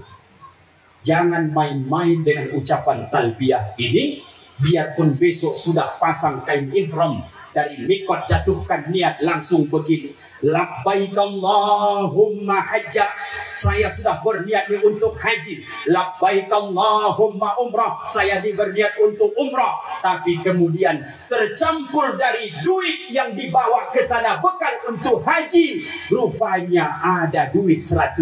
Jangan main-main dengan ucapan talbiyah ini. Biarpun besok sudah pasang kain ihram, dari mikot jatuhkan niat langsung begini. Labbaik Allahumma hajja. Saya sudah berniat untuk haji. Labbaik Allahumma umrah. Saya berniat untuk umrah. Tapi kemudian tercampur dari duit yang dibawa ke sana bekal untuk haji. Rupanya ada duit 100.000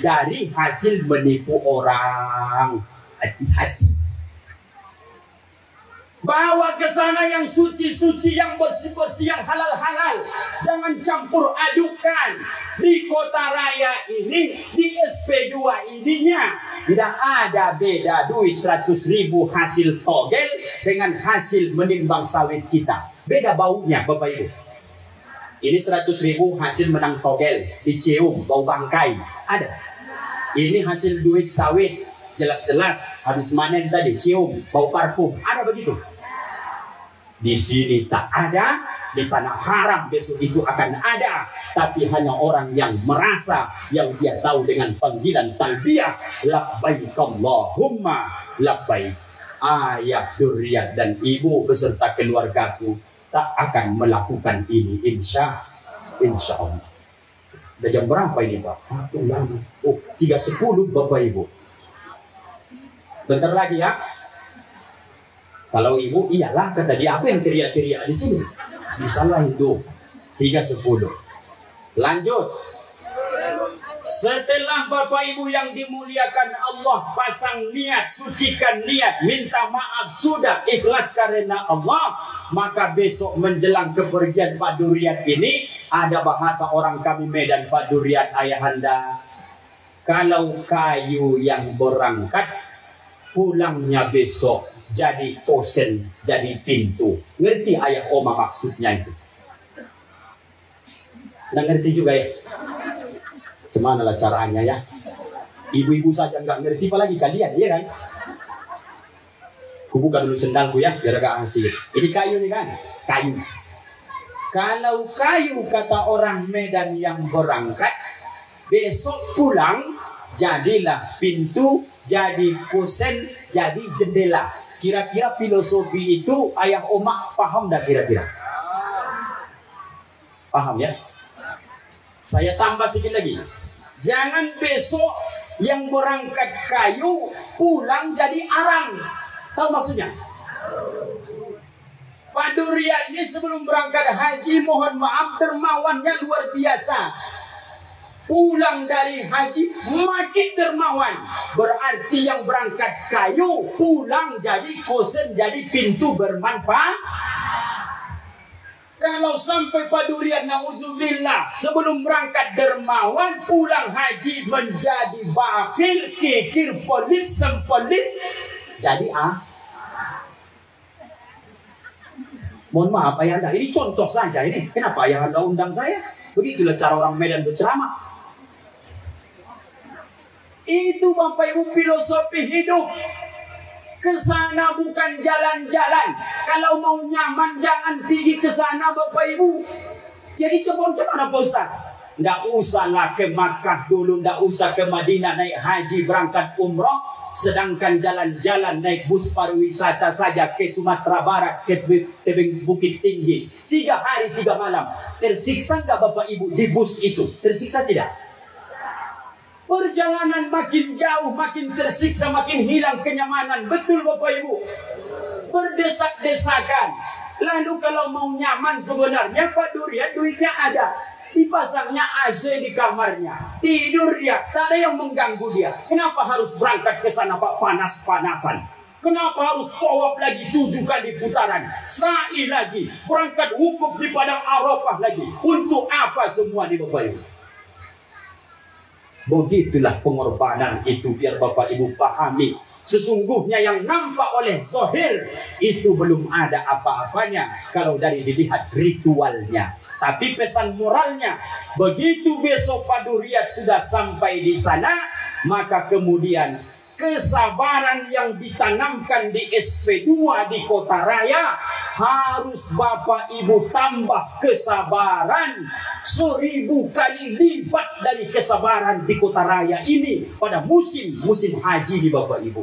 dari hasil menipu orang. Hati-hati. Bawa ke sana yang suci-suci, yang bersih-bersih, yang halal-halal. Jangan campur adukan. Di kota raya ini, di SP2 ininya, tidak ada beda duit 100.000 hasil togel dengan hasil menimbang sawit kita. Beda baunya Bapak Ibu. Ini 100.000 hasil menang togel, dicium, bau bangkai. Ada. Ini hasil duit sawit, jelas-jelas habis manen tadi, cium, bau parfum. Ada begitu? Di sini tak ada, di tanah haram besok itu akan ada. Tapi hanya orang yang merasa, yang dia tahu dengan panggilan talbiyah, labbaik Allahumma labbaik. Ayah, duriat dan ibu beserta keluargaku tak akan melakukan ini, insya Allah. Udah jam berapa ini Pak? Oh, 3.10 Bapak Ibu. Bentar lagi ya. Kalau ibu, iyalah kata dia, apa yang teriak-teriak di sini? Misalnya itu 3.10. Lanjut. Setelah Bapak Ibu yang dimuliakan Allah pasang niat, sucikan niat, minta maaf sudah ikhlas karena Allah, maka besok menjelang kepergian Pak Duriat ini ada bahasa orang kami Medan, Pak Duriat ayahanda. Kalau kayu yang berangkat pulangnya besok jadi kosen, jadi pintu. Ngerti ayah oma maksudnya itu? Nggak ngerti juga ya? Gimana lah caranya ya? Ibu-ibu saja nggak ngerti, apalagi kalian, ya kan? Ku buka dulu sendalku ya, biar agak asik. Ini kayu nih kan? Kayu. Kalau kayu kata orang Medan yang berangkat, besok pulang, jadilah pintu, jadi kosen, jadi jendela. Kira-kira filosofi itu ayah omak paham dah kira-kira? Paham ya? Saya tambah sedikit lagi. Jangan besok yang berangkat kayu pulang jadi arang. Tahu maksudnya? Pak Durian ini sebelum berangkat haji, mohon maaf, dermawannya luar biasa. Pulang dari haji makin dermawan. Berarti yang berangkat kayu pulang jadi kosen, jadi pintu bermanfaat. Kalau Kalau sampai padurian na'udzubillah sebelum berangkat dermawan, pulang haji menjadi bakhil, kikir, pelit, sempelit, jadi mohon maaf ayah anda, ini contoh saja ini. Kenapa ayah anda undang saya? Begitulah cara orang Medan berceramah. Itu Bapak Ibu filosofi hidup. Kesana bukan jalan-jalan. Kalau mau nyaman jangan pergi ke sana Bapak Ibu. Jadi coba mana Pak Ustaz? Nggak usahlah ke Makkah dulu, nggak usah ke Madinah naik haji berangkat umroh. Sedangkan jalan-jalan naik bus pariwisata saja ke Sumatera Barat, ke tebing Bukit Tinggi. 3 hari 3 malam. Tersiksa nggak Bapak Ibu di bus itu? Tersiksa tidak? Perjalanan makin jauh, makin tersiksa, makin hilang kenyamanan. Betul Bapak Ibu? Berdesak-desakan. Lalu kalau mau nyaman sebenarnya Pak Durian duitnya ada. Dipasangnya AC di kamarnya. Tidur dia. Tak ada yang mengganggu dia. Kenapa harus berangkat ke sana Pak panas-panasan? Kenapa harus tawaf lagi 7 kali putaran? Sa'i lagi. Berangkat wukuf di padang Arafah lagi. Untuk apa semua di Bapak Ibu? Begitulah pengorbanan itu biar Bapak Ibu pahami. Sesungguhnya yang nampak oleh zahir itu belum ada apa-apanya kalau dari dilihat ritualnya. Tapi pesan moralnya, begitu besok Paduriat sudah sampai di sana, maka kemudian kesabaran yang ditanamkan di SP2 di Kota Raya harus Bapak Ibu tambah kesabaran 1000 kali lipat dari kesabaran di Kota Raya ini pada musim haji di Bapak Ibu.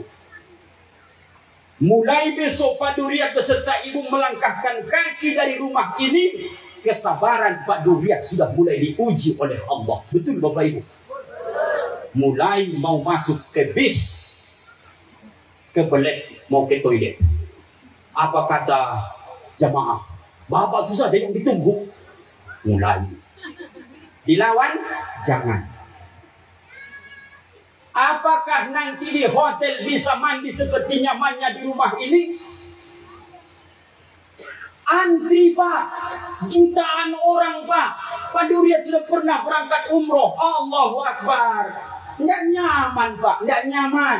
Mulai besok Pak Duriat beserta Ibu melangkahkan kaki dari rumah ini, kesabaran Pak Duriat sudah mulai diuji oleh Allah. Betul Bapak Ibu? Mulai mau masuk ke bis, kebelet mau ke toilet. Apa kata jamaah? Bapak itu saja yang ditunggu. Mulai dilawan, jangan. Apakah nanti di hotel bisa mandi seperti nyamannya di rumah ini? Antri Pak, jutaan orang Pak. Pak Duriat sudah pernah berangkat umroh. Allahu Akbar. Nggak nyaman Pak, nggak nyaman.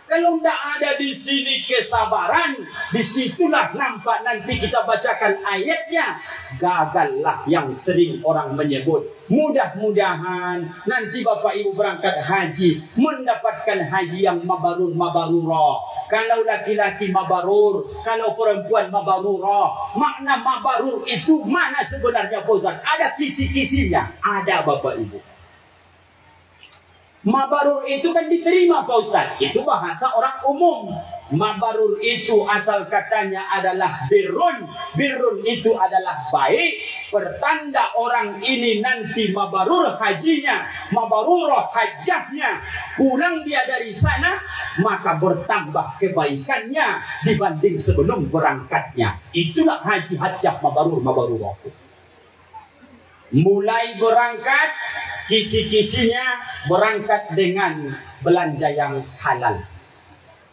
Kalau tidak ada di sini kesabaran, disitulah nampak nanti kita bacakan ayatnya. Gagallah yang sering orang menyebut. Mudah-mudahan nanti Bapak Ibu berangkat haji, mendapatkan haji yang mabarurah. Kalau laki-laki mabarur, kalau perempuan mabarurah. Makna mabarur itu mana sebenarnya Pak Ustaz? Ada kisi-kisinya. Ada Bapak Ibu. Mabarur itu kan diterima Pak Ustaz. Itu bahasa orang umum. Mabarur itu asal katanya adalah birrun. Birrun itu adalah baik. Pertanda orang ini nanti mabarur hajinya, mabarurah hajahnya. Pulang dia dari sana, maka bertambah kebaikannya dibanding sebelum berangkatnya. Itulah haji hajah mabarurah. Mulai berangkat, kisi-kisinya berangkat dengan belanja yang halal.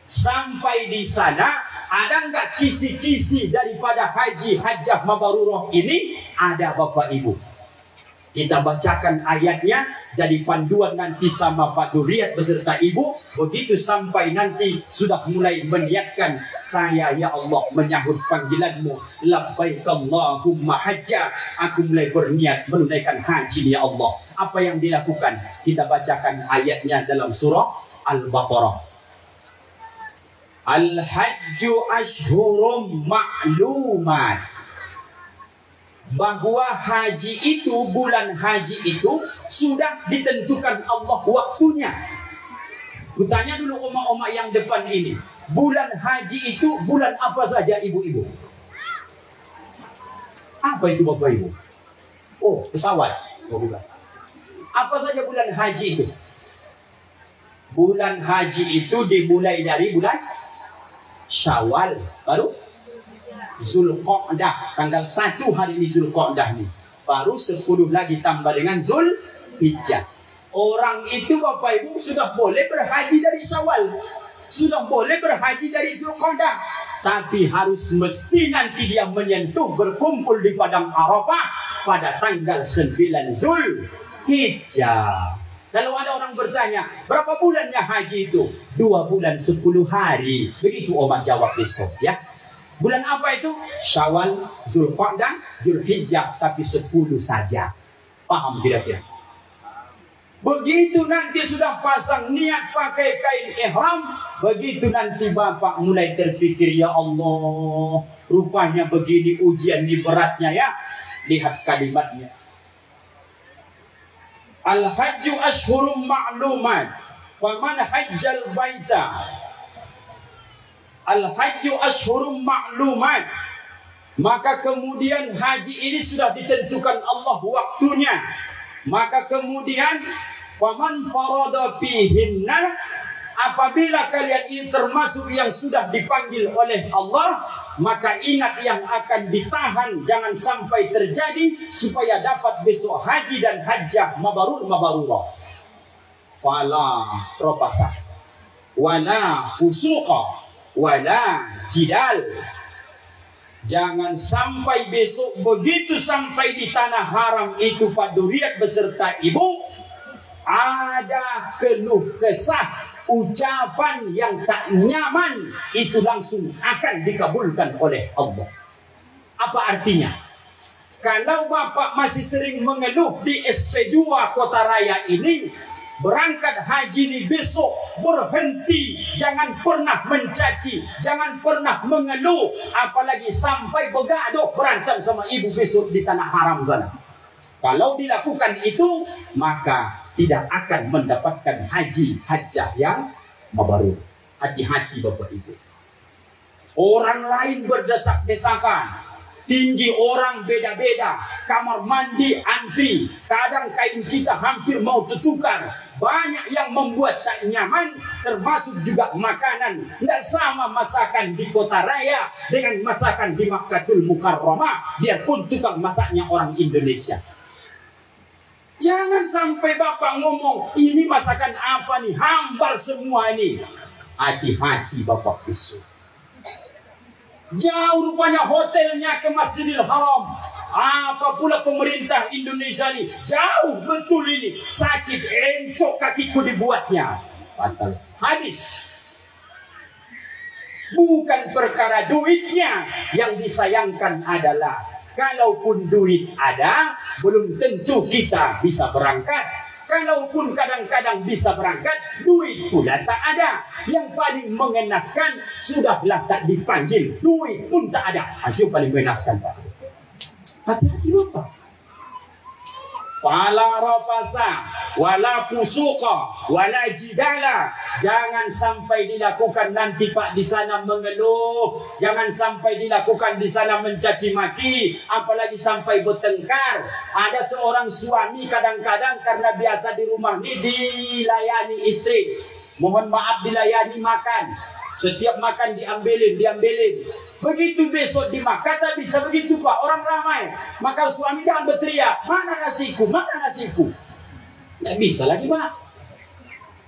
Sampai di sana, ada nggak kisi-kisi daripada haji hajah mabarurah ini? Ada Bapak Ibu. Kita bacakan ayatnya, jadi panduan nanti sama Pak Duriat beserta Ibu. Begitu sampai nanti sudah mulai meniatkan, saya ya Allah menyahut panggilanmu. Labbaik Allahumma hajja. Aku mulai berniat menunaikan haji ya Allah. Apa yang dilakukan? Kita bacakan ayatnya dalam surah Al-Baqarah. Al-hajju ashhurum ma'lumat. Bahwa haji itu, bulan haji itu sudah ditentukan Allah waktunya. Kutanya dulu oma-oma yang depan ini, bulan haji itu bulan apa saja ibu-ibu? Apa itu Bapak Ibu? Oh, pesawat. Oh, bukan. Apa saja bulan haji itu? Bulan haji itu dimulai dari bulan Syawal, baru Zulqa'dah, tanggal 1 hari ini Zulqa'dah nih. Baru 10 lagi tambah dengan Zulhijjah. Orang itu Bapak Ibu sudah boleh berhaji dari Syawal. Sudah boleh berhaji dari Zulqa'dah, tapi harus mesti nanti dia menyentuh berkumpul di padang Arafah pada tanggal 9 Zulhijjah. Kalau ada orang bertanya, berapa bulannya haji itu? 2 bulan 10 hari. Begitu Omar jawab besok ya. Bulan apa itu? Syawal, Zulqa'dah, Zulhijjah, tapi 10 saja. Paham kira-kira? Begitu nanti sudah pasang niat pakai kain ihram, begitu nanti bapak mulai terpikir, ya Allah, rupanya begini ujian di beratnya ya. Lihat kalimatnya. Al-hajju ashhurum ma'lumat, faman hajjal baita. Al-hajju ashhurum ma'lumat. Maka kemudian haji ini sudah ditentukan Allah waktunya. Maka kemudian faman farada fihinna, apabila kalian ini termasuk yang sudah dipanggil oleh Allah, maka ingat yang akan ditahan jangan sampai terjadi supaya dapat besok haji dan hajjah mabrurah. Fala rafasa wala fusuqa wala jidal. Jangan sampai besok begitu sampai di tanah haram itu Pak Duriat beserta ibu ada keluh kesah, ucapan yang tak nyaman, itu langsung akan dikabulkan oleh Allah. Apa artinya? Kalau bapak masih sering mengeluh di SP2 Kota Raya ini, berangkat haji di besok berhenti, jangan pernah mencaci, jangan pernah mengeluh, apalagi sampai begaduh berantem sama ibu besok di tanah haram sana. Kalau dilakukan itu, maka tidak akan mendapatkan haji hajjah yang mabrur. Hati-hati Bapak Ibu. Orang lain berdesak-desakan, tinggi orang beda-beda, kamar mandi antri, kadang kain kita hampir mau tertukar, banyak yang membuat tak nyaman, termasuk juga makanan. Tidak sama masakan di Kota Raya dengan masakan di Makkahul Mukarramah, biarpun tukang masaknya orang Indonesia. Jangan sampai bapak ngomong, ini masakan apa nih, hambar semua ini. Hati-hati bapak besok. Jauh rupanya hotelnya ke Masjidil Haram. Apa pula pemerintah Indonesia ini, jauh betul ini, sakit encok kakiku dibuatnya. Batal hadis. Bukan perkara duitnya yang disayangkan adalah, kalaupun duit ada, belum tentu kita bisa berangkat. Kalaupun kadang-kadang bisa berangkat, duit pula tak ada. Yang paling mengenaskan, sudahlah tak dipanggil, duit pun tak ada. Itu paling mengenaskan Pak. Hati-hati Bapak. Fala rafasa wala fusuqa wala jidala. Jangan sampai dilakukan nanti Pak di sana mengeluh, jangan sampai dilakukan di sana mencaci maki, apalagi sampai bertengkar. Ada seorang suami kadang-kadang karena biasa di rumah ini dilayani istri, mohon maaf dilayani makan, setiap makan diambilin. Begitu besok di Makkah tak bisa begitu Pak, orang ramai. Maka suami jangan berteriak, mana nasiku, mana nasiku. Tidak bisa lagi Pak.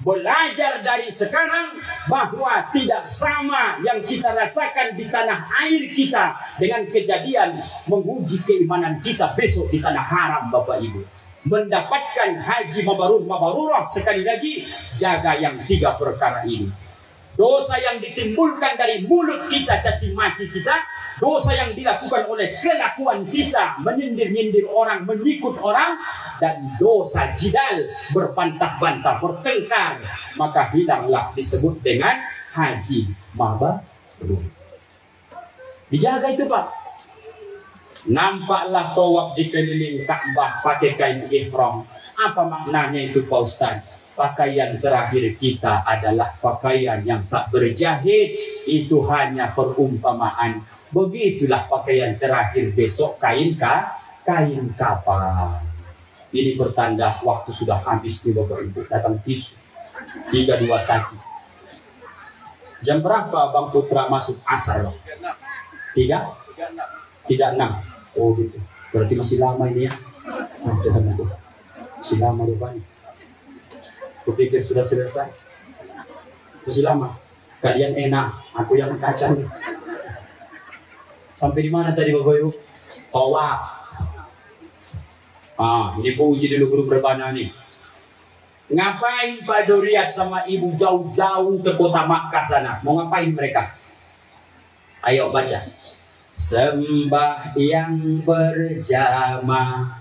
Belajar dari sekarang bahwa tidak sama yang kita rasakan di tanah air kita dengan kejadian menguji keimanan kita besok di tanah haram Bapak Ibu. Mendapatkan haji mabrurah sekali lagi, jaga yang 3 perkara ini. Dosa yang ditimbulkan dari mulut kita, caci maki kita, dosa yang dilakukan oleh kelakuan kita, menyindir-nyindir orang, menyikut orang, dan dosa jidal, berbantah-bantah, bertengkar, maka hilanglah disebut dengan haji mabrur. Dijaga itu Pak. Nampaklah tawaf di keliling Ka'bah pakai kain ihram. Apa maknanya itu Pak Ustaz? Pakaian terakhir kita adalah pakaian yang tak berjahit. Itu hanya perumpamaan. Begitulah pakaian terakhir besok, kain kapan. Ini pertanda waktu sudah habis nih Bapak Ibu. Datang tisu 321. Jam berapa Bang Putra masuk asar? 3:36. Oh gitu. Berarti masih lama ini ya. Masih lama rupanya. Kupikir sudah selesai. Masih lama. Kalian enak, aku yang kacang. Sampai di mana tadi Bapak Ibu? Tawaf. Ini puji dulu guru berbana nih. Ngapain Pak Duriat sama ibu jauh-jauh ke kota Makkah sana? Mau ngapain mereka? Ayo baca. Sembahyang berjamaah,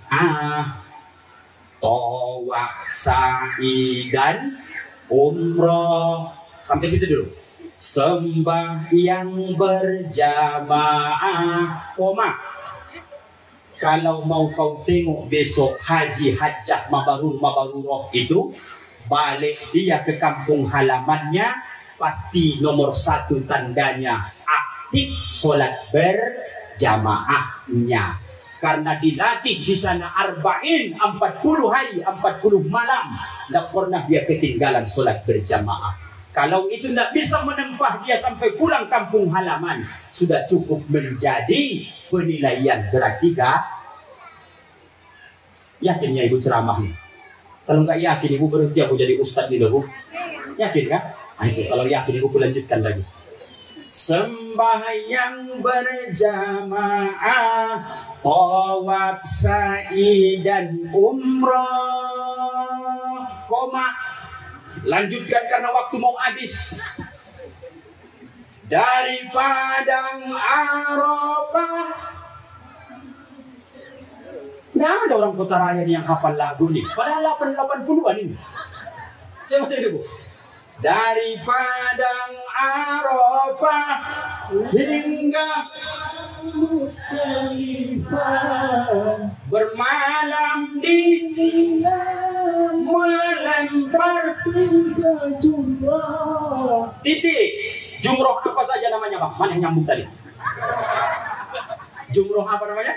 tawaf, sa'i dan umroh. Sampai situ dulu. Sembahyang berjamaah, koma. Kalau mau kau tengok besok haji hajjah mabrur itu, balik dia ke kampung halamannya, pasti nomor 1 tandanya aktif sholat berjamaahnya. Karena dilatih di sana 40 hari, 40 malam, tidak pernah dia ketinggalan sholat berjamaah. Kalau itu tidak bisa menempah dia sampai pulang kampung halaman, sudah cukup menjadi penilaian. Berarti kah? Yakinnya ibu ceramah nih? Kalau nggak yakin ibu berhenti aku jadi ustadz nih loh. Yakin kan? Itu kalau yakin ibu lanjutkan lagi. Sembahyang berjamaah, tawaf, sa'i dan umrah, koma. Lanjutkan karena waktu mau habis. Dari padang Arafah. Nggak ada orang kota raya yang hafal lagu nih. Padahal 80-an ini. Coba dulu. Dari padang Arafah hingga Musdalifah, bermalam di melempar jumroh. Titik. Jumroh apa saja namanya Bang? Mana yang nyambung tadi? Jumroh apa namanya?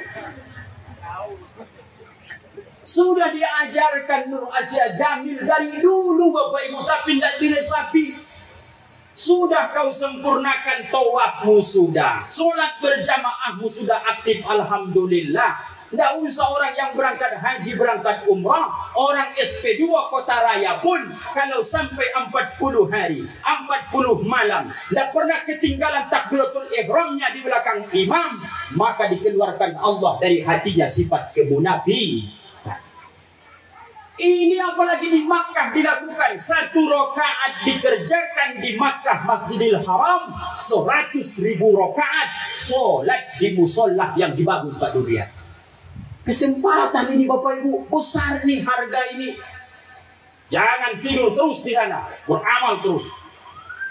Sudah diajarkan Nur Asia Jamil dari dulu Bapak Ibu, tapi tidak diresapi. Sudah kau sempurnakan tawafmu sudah, sholat berjamaahmu sudah aktif, alhamdulillah. Tidak usah orang yang berangkat haji, berangkat umrah, orang SP2 kota raya pun kalau sampai 40 hari, 40 malam, tidak pernah ketinggalan takbiratul ihramnya di belakang imam, maka dikeluarkan Allah dari hatinya sifat kemunafikan. Ini apalagi di Makkah dilakukan. 1 rakaat dikerjakan di Makkah Masjidil Haram, 100.000 rakaat sholat di musola yang dibangun Pak Duriat. Kesempatan ini Bapak Ibu, besar nih harga ini. Jangan tidur terus di sana, beramal terus.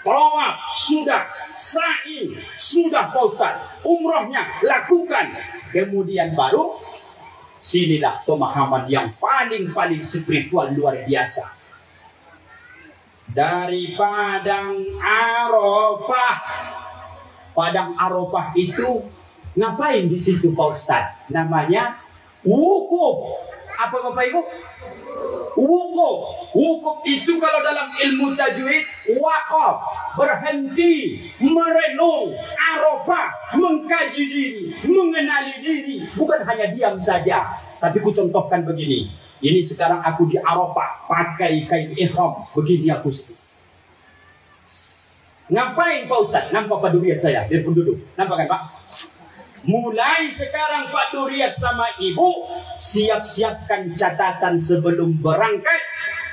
Tawaf sudah, sa'i sudah Pak Ustaz, umrohnya lakukan. Kemudian baru sinilah pemahaman yang paling spiritual luar biasa. Dari padang Arafah. Padang Arafah itu ngapain di situ Pak Ustaz? Namanya wukuf. Apa Bapak Ibu? Wukuf. Wukuf itu kalau dalam ilmu tajwid waqaf, berhenti, merenung, Arafah, mengkaji diri, mengenali diri, bukan hanya diam saja. Tapi ku contohkan begini. Ini sekarang aku di Arafah, pakai kain ihram, begini aku. Ngapain Pak Ustaz? Nampak Pak Duriat saya, biarpun duduk. Nampak kan Pak? Mulai sekarang Pak Duriat sama Ibu siap-siapkan catatan sebelum berangkat.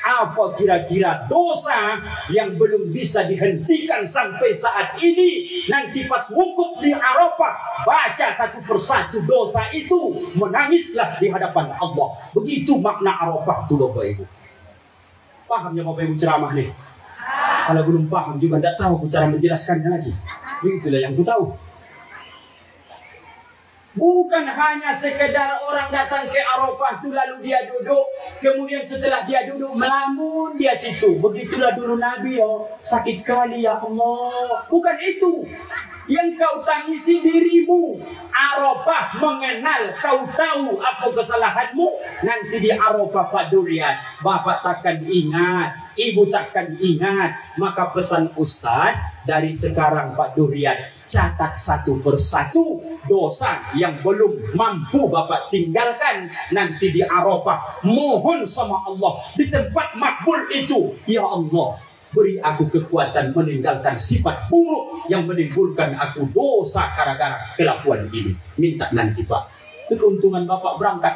Apa kira-kira dosa yang belum bisa dihentikan sampai saat ini? Nanti pas wukuf di Arafah, baca satu persatu dosa itu, menangislah di hadapan Allah. Begitu makna Arafah itu Bapak Ibu. Pahamnya Bapak Ibu ceramah nih? Kalau belum paham juga tidak tahu cara menjelaskannya lagi. Begitulah yang ku tahu. Bukan hanya sekedar orang datang ke Arafah itu lalu dia duduk, kemudian setelah dia duduk melamun dia situ. Begitulah dulu Nabi, sakit kali ya Allah. Bukan itu. Yang kau tangisi dirimu. Arafah mengenal, kau tahu apa kesalahanmu. Nanti di Arafah Pak Duriat, Bapak takkan ingat, Ibu takkan ingat. Maka pesan Ustaz dari sekarang Pak Duriat, catat satu persatu dosa yang belum mampu Bapak tinggalkan. Nanti di Arafah mohon sama Allah di tempat makbul itu, ya Allah, beri aku kekuatan meninggalkan sifat buruk yang menimbulkan aku dosa gara-gara kelakuan ini. Minta nanti Pak. Itu keuntungan Bapak berangkat.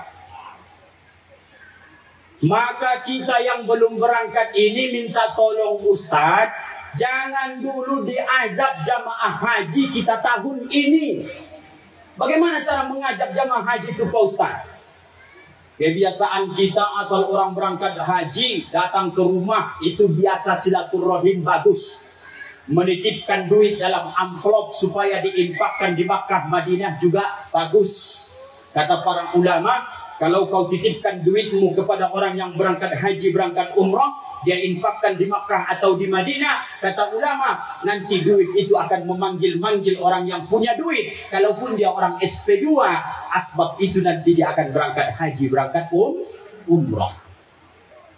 Maka kita yang belum berangkat ini minta tolong Ustadz, jangan dulu diajab jamaah haji kita tahun ini. Bagaimana cara mengajak jamaah haji itu Pak Ustadz? Kebiasaan kita asal orang berangkat haji datang ke rumah itu biasa silaturahim bagus. Menitipkan duit dalam amplop supaya diinfakkan di Makkah Madinah juga bagus. Kata para ulama, kalau kau titipkan duitmu kepada orang yang berangkat haji, berangkat umrah, dia infakkan di Makkah atau di Madinah, kata ulama, nanti duit itu akan memanggil-manggil orang yang punya duit. Kalaupun dia orang SP2, asbab itu nanti dia akan berangkat haji, berangkat umrah.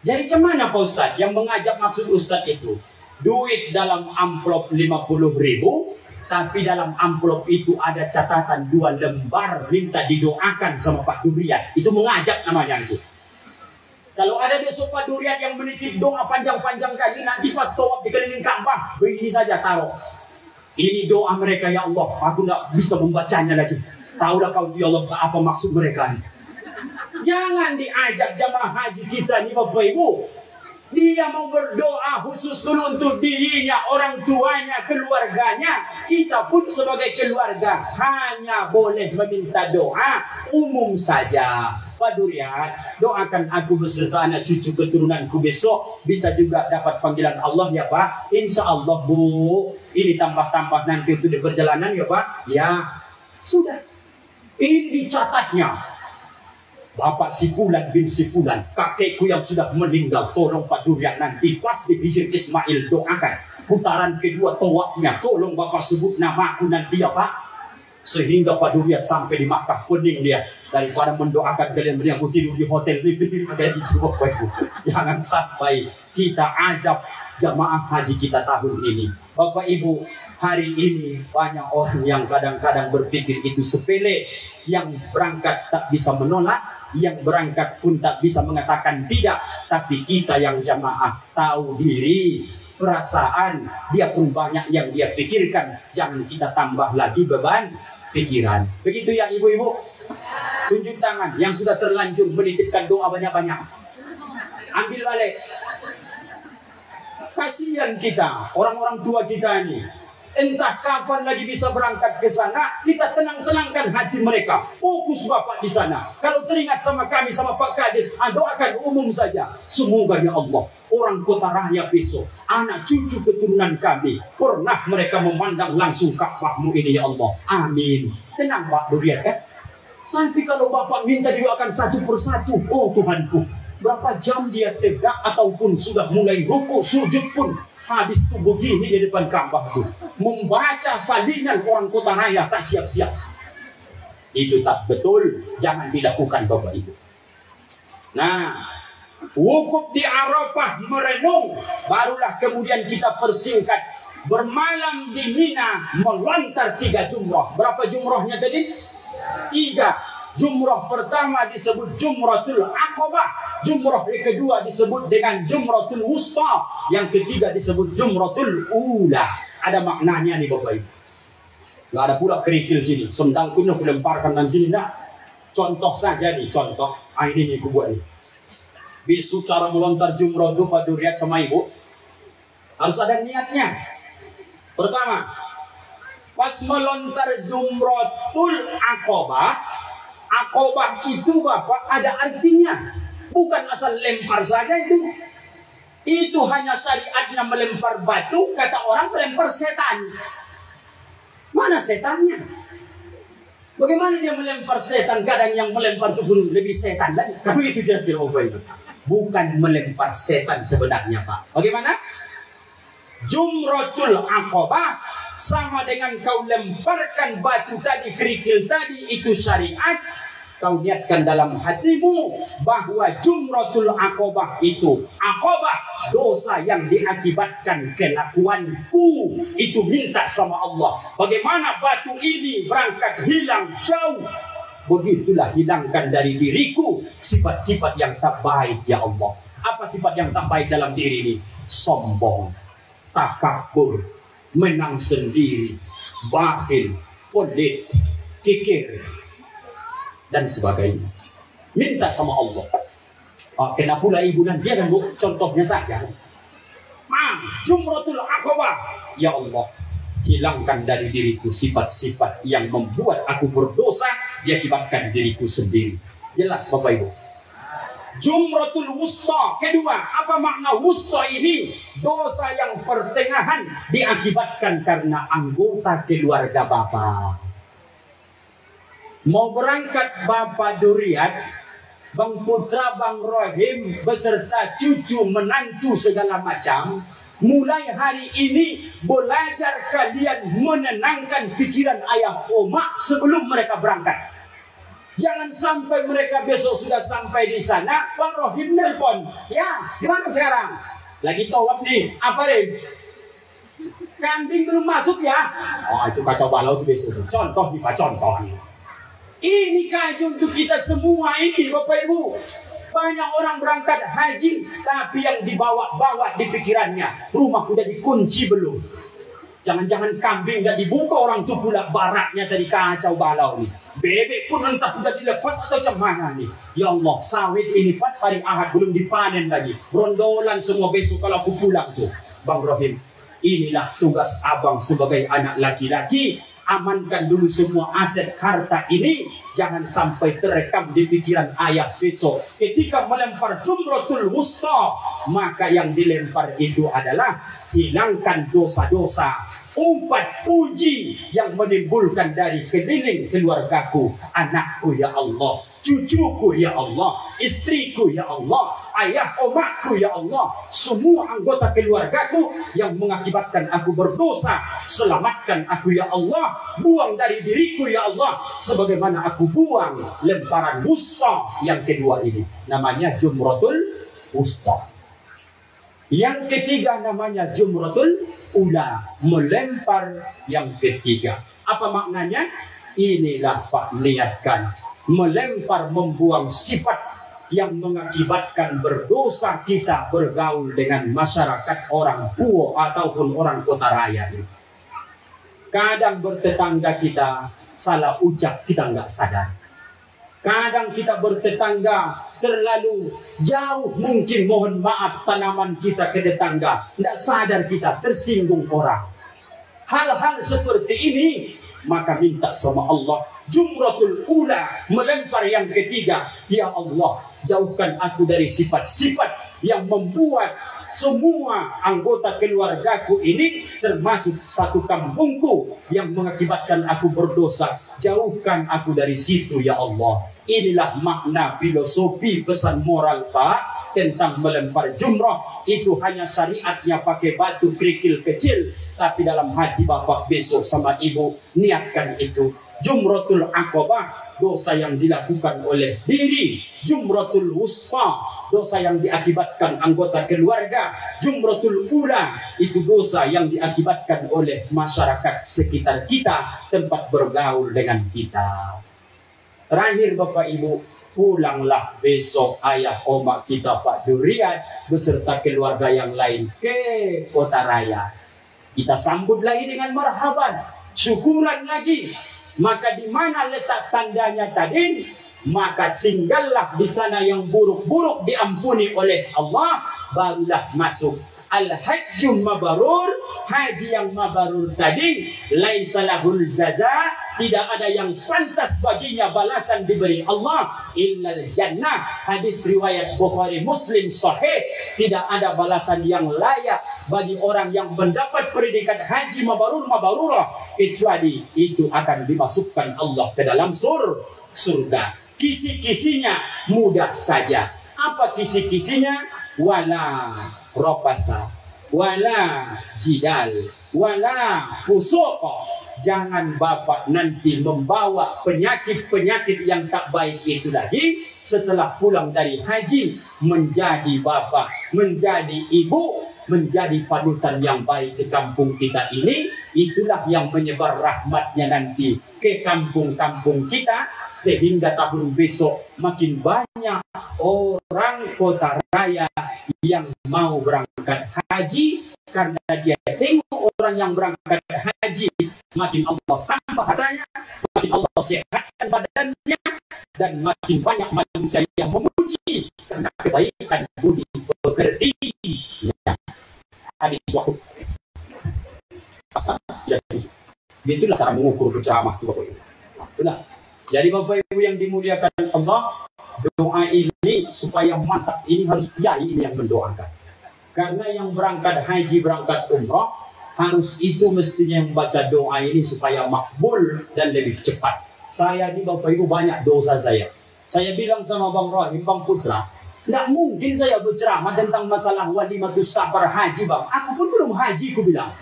Jadi gimana Pak Ustadz? Yang mengajak maksud Ustadz itu, duit dalam amplop 50.000, tapi dalam amplop itu ada catatan 2 lembar minta didoakan sama Pak Durian. Itu mengajak namanya itu. Kalau ada besok Pak Durian yang menitip doa panjang-panjang kali, nanti pas tawaf di keliling Ka'bah, begini saja taruh. Ini doa mereka ya Allah, aku nggak bisa membacanya lagi. Taulah kau ya Allah apa maksud mereka ini. Jangan diajak jamaah haji kita nih Bapak Ibu. Dia mau berdoa khusus dulu untuk dirinya, orang tuanya, keluarganya. Kita pun sebagai keluarga hanya boleh meminta doa umum saja. Pak Durian, doakan aku beserta anak cucu keturunanku besok bisa juga dapat panggilan Allah ya Pak. Insya Allah Bu. Ini tambah-tambah nanti untuk di perjalanan ya Pak. Ya sudah. Ini dicatatnya. Bapak si Fulan bin si Fulan, kakekku yang sudah meninggal, tolong Pak Durian nanti pas di Hijir Ismail doakan. Putaran kedua tawafnya, tolong Bapak sebut namaku nanti ya Pak. Sehingga Pak Durian sampai di Makkah pening dia. Daripada mendoakan kalian beri aku tidur di hotel lebih dari itu Bapak Ibu. Jangan sampai kita ajab jamaah haji kita tahun ini. Bapak Ibu, hari ini banyak orang yang kadang-kadang berpikir itu sepele. Yang berangkat tak bisa menolak, yang berangkat pun tak bisa mengatakan tidak. Tapi kita yang jamaah tahu diri, perasaan, dia pun banyak yang dia pikirkan. Jangan kita tambah lagi beban pikiran. Begitu ya ibu-ibu? Tunjuk tangan yang sudah terlanjur menitipkan doa banyak-banyak. Ambil balik. Kasihan kita, orang-orang tua kita ini. Entah kapan lagi bisa berangkat ke sana, kita tenang-tenangkan hati mereka. Fokus Bapak di sana. Kalau teringat sama kami, sama Pak Kades, doakan umum saja. Semoga ya Allah, orang Kota Raya besok, anak cucu keturunan kami, pernah mereka memandang langsung Ka'bahmu ini ya Allah. Amin. Tenang Pak Durian kan? Tapi kalau Bapak minta didoakan satu persatu, oh Tuhanku, berapa jam dia tegak ataupun sudah mulai rukuk sujud pun, habis itu begini di depan Ka'bah itu membaca salinan orang Kota Raya tak siap-siap. Itu tak betul, jangan dilakukan Bapak Ibu. Nah, wukuf di Arafah merenung, barulah kemudian kita persingkat bermalam di Mina melontar 3 jumrah. Berapa jumrahnya tadi? 3. Jumrah pertama disebut Jumratul Aqabah, jumrah yang kedua disebut dengan Jumratul Wusta, yang ketiga disebut Jumratul Ula. Ada maknanya nih Bapak Ibu. Gak ada pula kerikil sini. Sendangkunya aku lemparkan nanti nih. Nah, contoh saja nih, contoh. Ini nih aku buat nih. Besok cara melontar jumrah itu Pak Durian sama Ibu harus ada niatnya. Pertama, pas melontar Jumratul Aqabah, Aqabah itu Bapak ada artinya. Bukan asal lempar saja itu. Itu hanya syariatnya melempar batu, kata orang melempar setan. Mana setannya? Bagaimana dia melempar setan? Kadang yang melempar itu pun lebih setan lagi. Tapi itu dia kira-kira. Bukan melempar setan sebenarnya Pak. Bagaimana? Jumratul Aqabah sama dengan kau lemparkan batu tadi, kerikil tadi, itu syariat. Kau niatkan dalam hatimu bahwa Jumratul Aqabah itu Aqabah, dosa yang diakibatkan kelakuanku, itu minta sama Allah. Bagaimana batu ini berangkat hilang jauh, begitulah hilangkan dari diriku sifat-sifat yang tak baik ya Allah. Apa sifat yang tak baik dalam diri ini? Sombong. takabur, menang sendiri, bakhil, pelit, kikir, dan sebagainya. Minta sama Allah. Kena pula ibu dan dia kan bu, contohnya saja. Jumratul Aqabah. Ya Allah, hilangkan dari diriku sifat-sifat yang membuat aku berdosa, diakibatkan diriku sendiri. Jelas Bapak Ibu. Jumratul Wusta. Kedua, apa makna wusta ini? Dosa yang pertengahan diakibatkan karena anggota keluarga Bapak. Mau berangkat Bapak Duriat, Bang Putra, Bang Rohim beserta cucu menantu segala macam, mulai hari ini belajar kalian menenangkan pikiran ayah omak sebelum mereka berangkat. Jangan sampai mereka besok sudah sampai di sana, Bang Rohim nelpon, ya gimana sekarang? Lagi tawaf nih, apa deh? Kambing belum masuk ya? Oh itu kacau balau tuh besok. Contoh nih Pak, contoh nih. Ini kaji untuk kita semua ini Bapak Ibu. Banyak orang berangkat haji, tapi yang dibawa-bawa di pikirannya, rumah udah dikunci belum? Jangan-jangan kambing udah dibuka, orang tuh pula baraknya tadi kacau balau nih. Bebek pun entah udah dilepas atau macam mana nih. Ya Allah, sawit ini pas hari Ahad belum dipanen lagi. Rondolan semua besok kalau aku pulang tuh. Bang Rohim, inilah tugas abang sebagai anak laki-laki. Amankan dulu semua aset harta ini, jangan sampai terekam di pikiran ayah besok. Ketika melempar jumratul wusta, maka yang dilempar itu adalah hilangkan dosa-dosa, umpat puji yang menimbulkan dari keliling keluargaku, anakku ya Allah, cucuku ya Allah, istriku ya Allah, ayah omakku ya Allah, semua anggota keluargaku yang mengakibatkan aku berdosa, selamatkan aku ya Allah, buang dari diriku ya Allah, sebagaimana aku buang lemparan wusta yang kedua ini, namanya jumratul wusta. Yang ketiga namanya jumratul ula, melempar yang ketiga. Apa maknanya? Inilah Pak, lihatkan, melempar, membuang sifat yang mengakibatkan berdosa kita bergaul dengan masyarakat orang tua ataupun orang kota raya. Kadang bertetangga kita salah ucap, kita nggak sadar. Kadang kita bertetangga terlalu jauh, mungkin mohon maaf tanaman kita ke tetangga, tidak sadar kita tersinggung orang. Hal-hal seperti ini maka minta sama Allah jumratul ula, melempar yang ketiga. Ya Allah, jauhkan aku dari sifat-sifat yang membuat semua anggota keluargaku ini termasuk satu kampungku yang mengakibatkan aku berdosa. Jauhkan aku dari situ ya Allah. Inilah makna filosofi pesan moral Pak tentang melempar jumrah. Itu hanya syariatnya pakai batu kerikil kecil, tapi dalam hati Bapak besok sama Ibu niatkan itu. Jumratul Aqabah, dosa yang dilakukan oleh diri. Jumratul Wusta, dosa yang diakibatkan anggota keluarga. Jumratul Ula, itu dosa yang diakibatkan oleh masyarakat sekitar kita, tempat bergaul dengan kita. Terakhir Bapak Ibu, pulanglah besok ayah omak kita Pak Duriat beserta keluarga yang lain ke kota raya. Kita sambut lagi dengan marhaban, syukuran lagi. Maka di mana letak tandanya tadi? Maka tinggallah di sana yang buruk-buruk diampuni oleh Allah, barulah masuk al-hajjul mabrur. Haji yang mabrur tadi laisa lahul jaza, tidak ada yang pantas baginya balasan diberi Allah illal jannah. Hadis riwayat Bukhari Muslim sahih. Tidak ada balasan yang layak bagi orang yang mendapat predikat haji mabrurah kecuali itu akan dimasukkan Allah ke dalam surga. Kisi-kisinya mudah saja. Apa kisi-kisinya? Wala rofasa, wala jidal, wala fusuqa. Jangan Bapak nanti membawa penyakit-penyakit yang tak baik itu lagi setelah pulang dari haji, menjadi bapak, menjadi ibu, menjadi panutan yang baik di kampung kita ini. Itulah yang menyebar rahmatnya nanti ke kampung-kampung kita, sehingga tahun besok makin banyak orang kota raya yang mau berangkat haji karena dia tengok orang yang berangkat haji, makin Allah tambah hartanya, makin Allah sehatkan badannya, dan makin banyak manusia yang memuji karena kebaikan budi pekertinya. Hadis waktu. Itulah cara mengukur berceramah itu Bapak Ibu. Itulah. Jadi Bapak Ibu yang dimuliakan Allah, doa ini supaya mantap ini harus kiai ini yang mendoakan. Karena yang berangkat haji, berangkat umrah, harus itu mestinya membaca doa ini supaya makbul dan lebih cepat. Saya ini Bapak Ibu banyak dosa saya. Saya bilang sama Bang Rahim, Bang Putra, tidak mungkin saya berceramah tentang masalah walimatus safar haji Bang. Aku pun belum haji, aku bilang.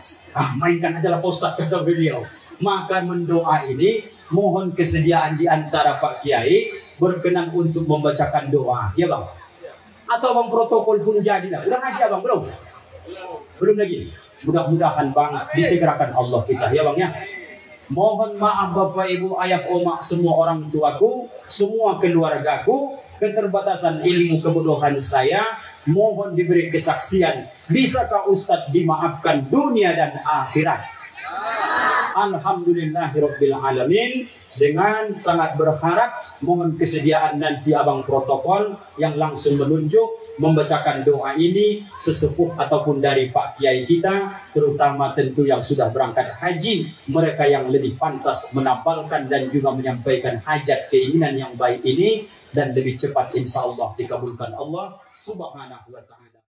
Mainkan aja lah Ustaz, kata beliau. Maka mendoa ini, mohon kesediaan di antara Pak Kiai berkenan untuk membacakan doa. Ya Bang? Atau Bang protokol pun jadi lah. Udah haji Bang belum? Belum lagi. Mudah-mudahan Bang disegerakan Allah kita. Ya Bang ya. Mohon maaf Bapak Ibu ayah omak semua orang tuaku, semua keluargaku, keterbatasan ilmu kebodohan saya, mohon diberi kesaksian. Bisakah Ustadz dimaafkan dunia dan akhirat? Alhamdulillahirabbil alamin. Dengan sangat berharap mohon kesediaan nanti abang protokol yang langsung menunjuk membacakan doa ini sesepuh ataupun dari Pak Kiai kita, terutama tentu yang sudah berangkat haji, mereka yang lebih pantas menapalkan dan juga menyampaikan hajat keinginan yang baik ini, dan lebih cepat insya Allah dikabulkan Allah subhanahu wa ta'ala.